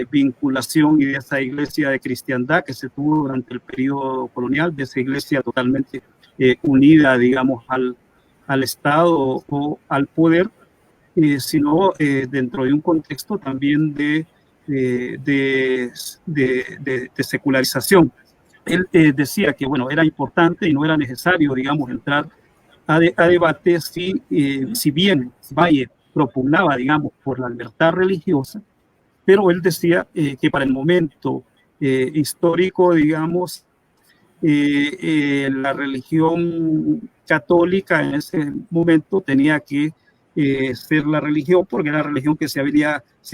vinculación y de esa iglesia de cristiandad que se tuvo durante el periodo colonial, de esa iglesia totalmente unida, digamos, al Estado o al poder, sino dentro de un contexto también de secularización. Él decía que, bueno, era importante y no era necesario, digamos, entrar a debate si bien Valle propugnaba, digamos, por la libertad religiosa, pero él decía que para el momento histórico, digamos, la religión católica en ese momento tenía que ser la religión, porque era la religión que se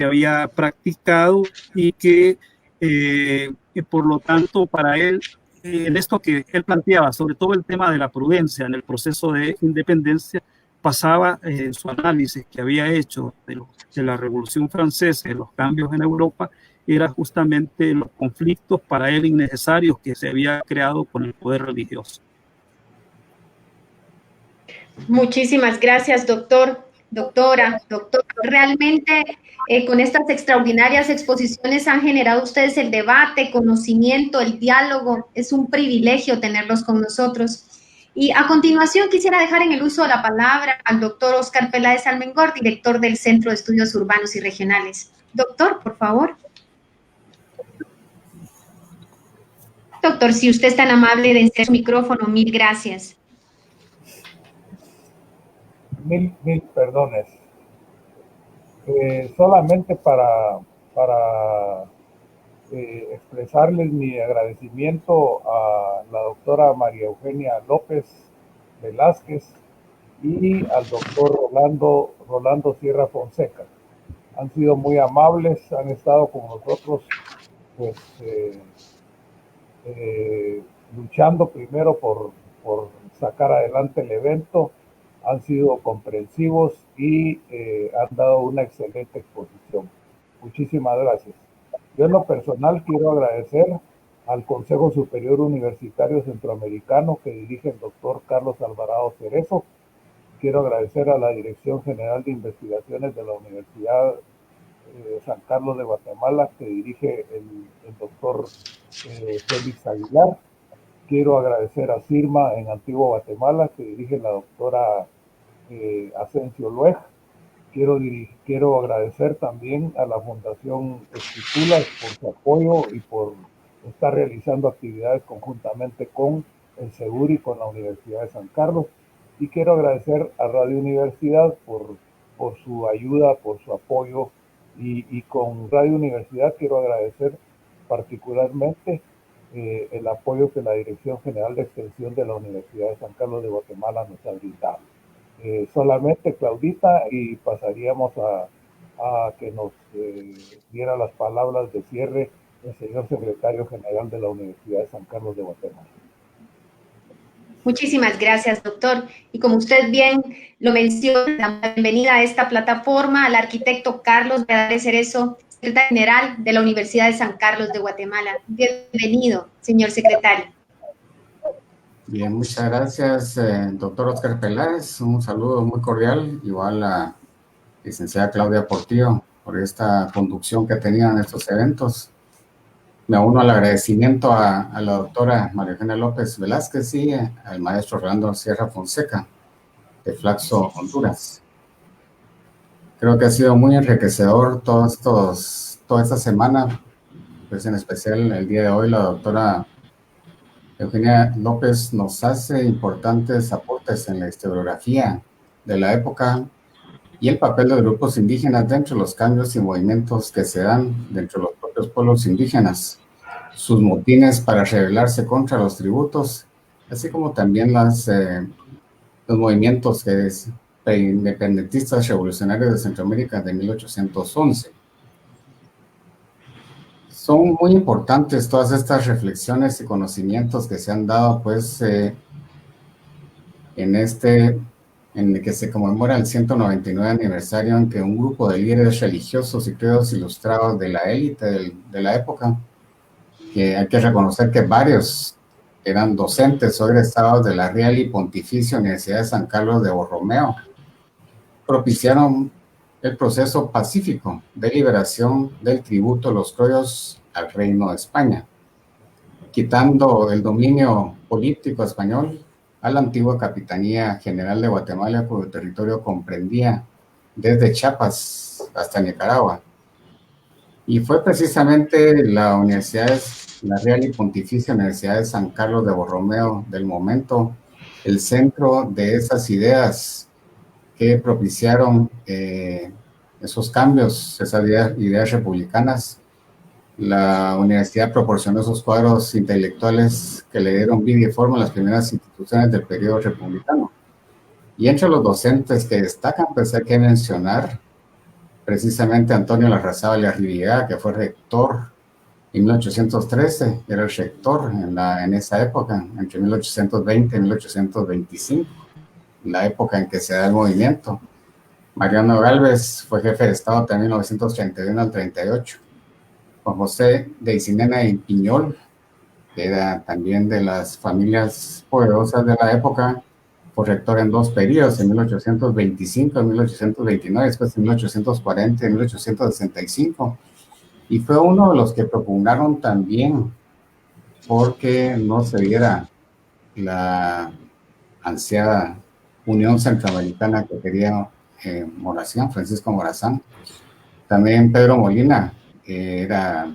había practicado y que por lo tanto para él, en esto que él planteaba, sobre todo el tema de la prudencia en el proceso de independencia, pasaba en su análisis que había hecho de la Revolución Francesa, de los cambios en Europa, era justamente los conflictos para él innecesarios que se había creado con el poder religioso. Muchísimas gracias, doctor, doctora. Realmente con estas extraordinarias exposiciones han generado ustedes el debate, conocimiento, el diálogo. Es un privilegio tenerlos con nosotros. Y a continuación quisiera dejar en el uso de la palabra al doctor Óscar Peláez Almengor, director del Centro de Estudios Urbanos y Regionales. Doctor, por favor. Doctor, si usted es tan amable de encender su micrófono, mil gracias. Mil perdones. Solamente para expresarles mi agradecimiento a la doctora María Eugenia López Velázquez y al doctor Rolando Sierra Fonseca. Han sido muy amables, han estado con nosotros pues luchando primero por sacar adelante el evento, han sido comprensivos y han dado una excelente exposición. Muchísimas gracias. Yo en lo personal quiero agradecer al Consejo Superior Universitario Centroamericano que dirige el doctor Carlos Alvarado Cerezo. Quiero agradecer a la Dirección General de Investigaciones de la Universidad San Carlos de Guatemala que dirige el doctor Félix Aguilar. Quiero agradecer a CIRMA en Antigua Guatemala que dirige la doctora Asensio Lueg. Quiero agradecer también a la Fundación Escrituras por su apoyo y por estar realizando actividades conjuntamente con el Segur y con la Universidad de San Carlos. Y quiero agradecer a Radio Universidad por su ayuda, por su apoyo. Y con Radio Universidad quiero agradecer particularmente el apoyo que la Dirección General de Extensión de la Universidad de San Carlos de Guatemala nos ha brindado. Solamente Claudita, y pasaríamos a que nos diera las palabras de cierre el señor secretario general de la Universidad de San Carlos de Guatemala. Muchísimas gracias, doctor. Y como usted bien lo menciona, la bienvenida a esta plataforma al arquitecto Carlos Cerezo, secretario general de la Universidad de San Carlos de Guatemala. Bienvenido, señor secretario. Bien, muchas gracias, doctor Oscar Peláez. Un saludo muy cordial, igual a la licenciada Claudia Portillo, por esta conducción que tenían estos eventos. Me uno al agradecimiento a la doctora María Eugenia López Velázquez y al maestro Rolando Sierra Fonseca, de Flaxo, Honduras. Creo que ha sido muy enriquecedor toda esta semana, pues en especial el día de hoy la doctora Eugenia López nos hace importantes aportes en la historiografía de la época y el papel de grupos indígenas dentro de los cambios y movimientos que se dan dentro de los propios pueblos indígenas, sus motines para rebelarse contra los tributos, así como también los movimientos independentistas revolucionarios de Centroamérica de 1811. Son muy importantes todas estas reflexiones y conocimientos que se han dado, pues, en el que se conmemora el 199 aniversario en que un grupo de líderes religiosos y credos ilustrados de la élite de la época, que hay que reconocer que varios eran docentes o egresados de la Real y Pontificia Universidad de San Carlos de Borromeo, propiciaron el proceso pacífico de liberación del tributo de los criollos al Reino de España, quitando el dominio político español a la antigua Capitanía General de Guatemala, cuyo territorio comprendía desde Chiapas hasta Nicaragua. Y fue precisamente la Real y Pontificia Universidad de San Carlos de Borromeo del momento el centro de esas ideas que propiciaron esos cambios, esas ideas republicanas. La universidad proporcionó esos cuadros intelectuales que le dieron vida y forma a las primeras instituciones del periodo republicano. Y entre los docentes que destacan, pues hay que mencionar precisamente a Antonio Larrazábal Arribigá, que fue rector en 1813, era el rector en esa época, entre 1820 y 1825. La época en que se da el movimiento. Mariano Gálvez fue jefe de Estado también de 1931 al 38. Juan José de Isinena y Piñol, que era también de las familias poderosas de la época, fue rector en dos periodos, en 1825 y 1829, después en 1840 y 1865. Y fue uno de los que propugnaron también porque no se diera la ansiada Unión Centroamericana que quería Francisco Morazán. También Pedro Molina, que era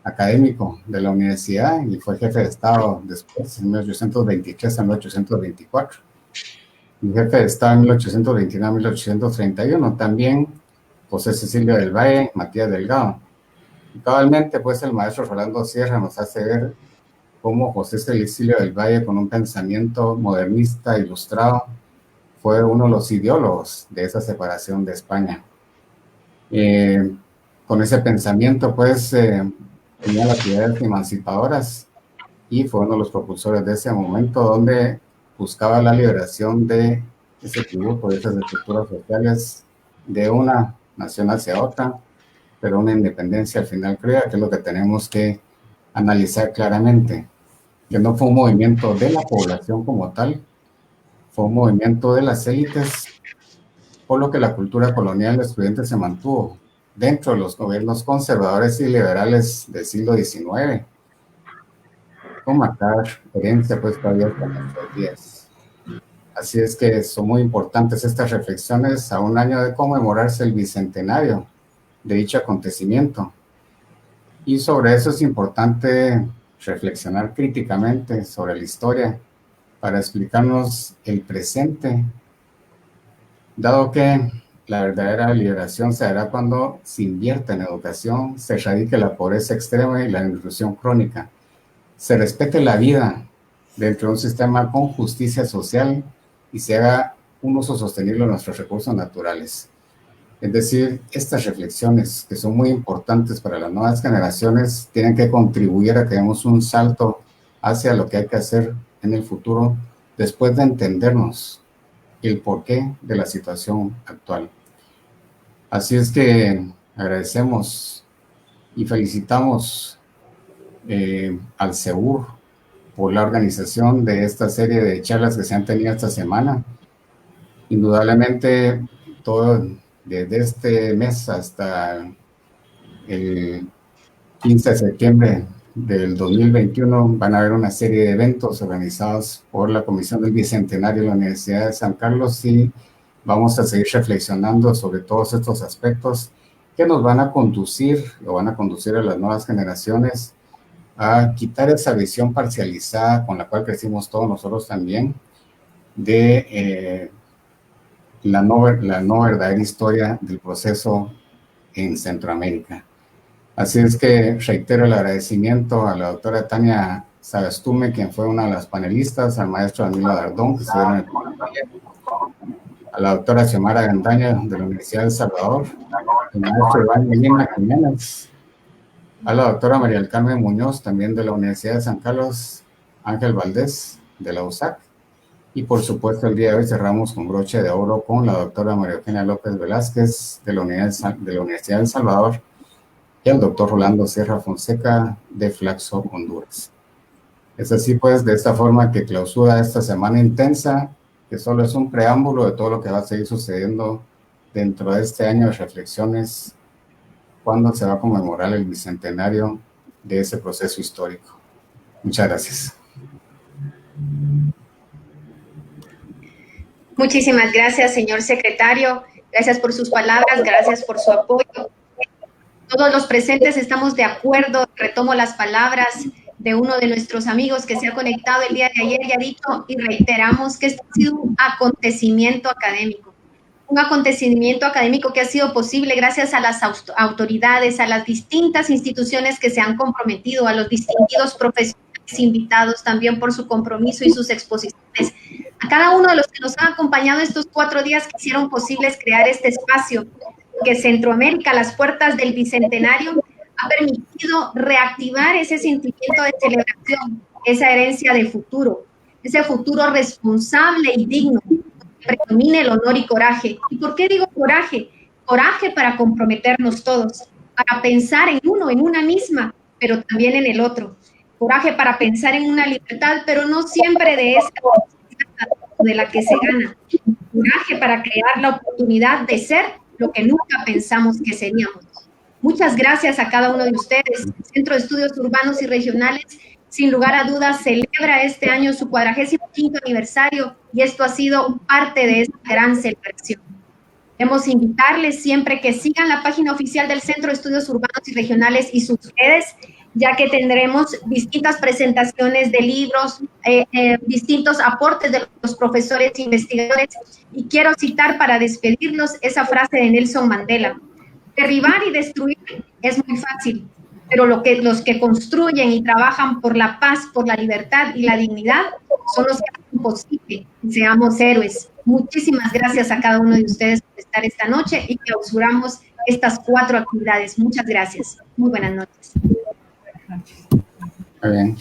académico de la universidad y fue jefe de Estado después, en 1823 a 1824. Y jefe de Estado en 1829 a 1831. También José Cecilio del Valle, Matías Delgado. Y cabalmente, pues, el maestro Rolando Sierra nos hace ver cómo José Cecilio del Valle, con un pensamiento modernista ilustrado, fue uno de los ideólogos de esa separación de España. Con ese pensamiento, pues, tenía las ideas emancipadoras y fue uno de los propulsores de ese momento donde buscaba la liberación de ese tributo, de esas estructuras sociales, de una nación hacia otra, pero una independencia al final crea, que es lo que tenemos que analizar claramente, que no fue un movimiento de la población como tal, fue un movimiento de las élites, por lo que la cultura colonial excluyente se mantuvo dentro de los gobiernos conservadores y liberales del siglo XIX, con marcar herencia pues todavía hasta nuestros días. Así es que son muy importantes estas reflexiones a un año de conmemorarse el bicentenario de dicho acontecimiento. Y sobre eso es importante reflexionar críticamente sobre la historia para explicarnos el presente, dado que la verdadera liberación se hará cuando se invierta en educación, se erradique la pobreza extrema y la nutrición crónica, se respete la vida dentro de un sistema con justicia social y se haga un uso sostenible de nuestros recursos naturales. Es decir, estas reflexiones, que son muy importantes para las nuevas generaciones, tienen que contribuir a que demos un salto hacia lo que hay que hacer en el futuro después de entendernos el porqué de la situación actual. Así es que agradecemos y felicitamos al CEUR por la organización de esta serie de charlas que se han tenido esta semana. Indudablemente, todo desde este mes hasta el 15 de septiembre del 2021 van a haber una serie de eventos organizados por la Comisión del Bicentenario de la Universidad de San Carlos y vamos a seguir reflexionando sobre todos estos aspectos que nos van a conducir o van a conducir a las nuevas generaciones a quitar esa visión parcializada con la cual crecimos todos nosotros también de la no verdadera historia del proceso en Centroamérica. Así es que reitero el agradecimiento a la doctora Tania Sagastume, quien fue una de las panelistas, al maestro Danilo Dardón, que estuvieron en el panel, a la doctora Xiomara Gandaña de la Universidad de El Salvador, al maestro Iván Medina Jiménez, a la doctora María del Carmen Muñoz, también de la Universidad de San Carlos, Ángel Valdés, de la USAC, y por supuesto el día de hoy cerramos con broche de oro con la doctora María Eugenia López Velázquez, de la Universidad de El Salvador, y el doctor Rolando Sierra Fonseca, de Flaxo, Honduras. Es así pues, de esta forma que clausura esta semana intensa, que solo es un preámbulo de todo lo que va a seguir sucediendo dentro de este año de reflexiones, cuando se va a conmemorar el bicentenario de ese proceso histórico. Muchas gracias. Muchísimas gracias, señor secretario. Gracias por sus palabras, gracias por su apoyo. Todos los presentes estamos de acuerdo. Retomo las palabras de uno de nuestros amigos que se ha conectado el día de ayer y ha dicho, y reiteramos, que este ha sido un acontecimiento académico. Un acontecimiento académico que ha sido posible gracias a las autoridades, a las distintas instituciones que se han comprometido, a los distinguidos profesionales invitados también por su compromiso y sus exposiciones, a cada uno de los que nos han acompañado estos 4 días que hicieron posibles crear este espacio, que Centroamérica, a las puertas del Bicentenario, ha permitido reactivar ese sentimiento de celebración, esa herencia de futuro, ese futuro responsable y digno, que predomine el honor y coraje. ¿Y por qué digo coraje? Coraje para comprometernos todos, para pensar en uno, en una misma, pero también en el otro. Coraje para pensar en una libertad, pero no siempre de esa de la que se gana. Coraje para crear la oportunidad de ser lo que nunca pensamos que seríamos. Muchas gracias a cada uno de ustedes. El Centro de Estudios Urbanos y Regionales, sin lugar a dudas, celebra este año su 45º aniversario y esto ha sido parte de esta gran celebración. Queremos invitarles siempre que sigan la página oficial del Centro de Estudios Urbanos y Regionales y sus redes, ya que tendremos distintas presentaciones de libros, distintos aportes de los profesores e investigadores. Y quiero citar para despedirnos esa frase de Nelson Mandela: derribar y destruir es muy fácil, pero los que construyen y trabajan por la paz, por la libertad y la dignidad son los que hacen posible que seamos héroes. Muchísimas gracias a cada uno de ustedes por estar esta noche y clausuramos estas 4 actividades. Muchas gracias. Muy buenas noches. Muy bien.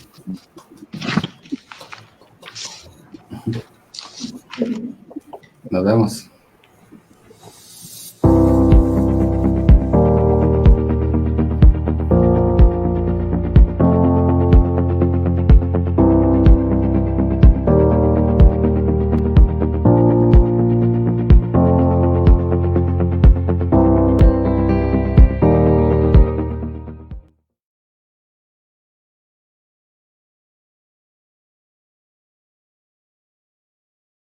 Nos vemos.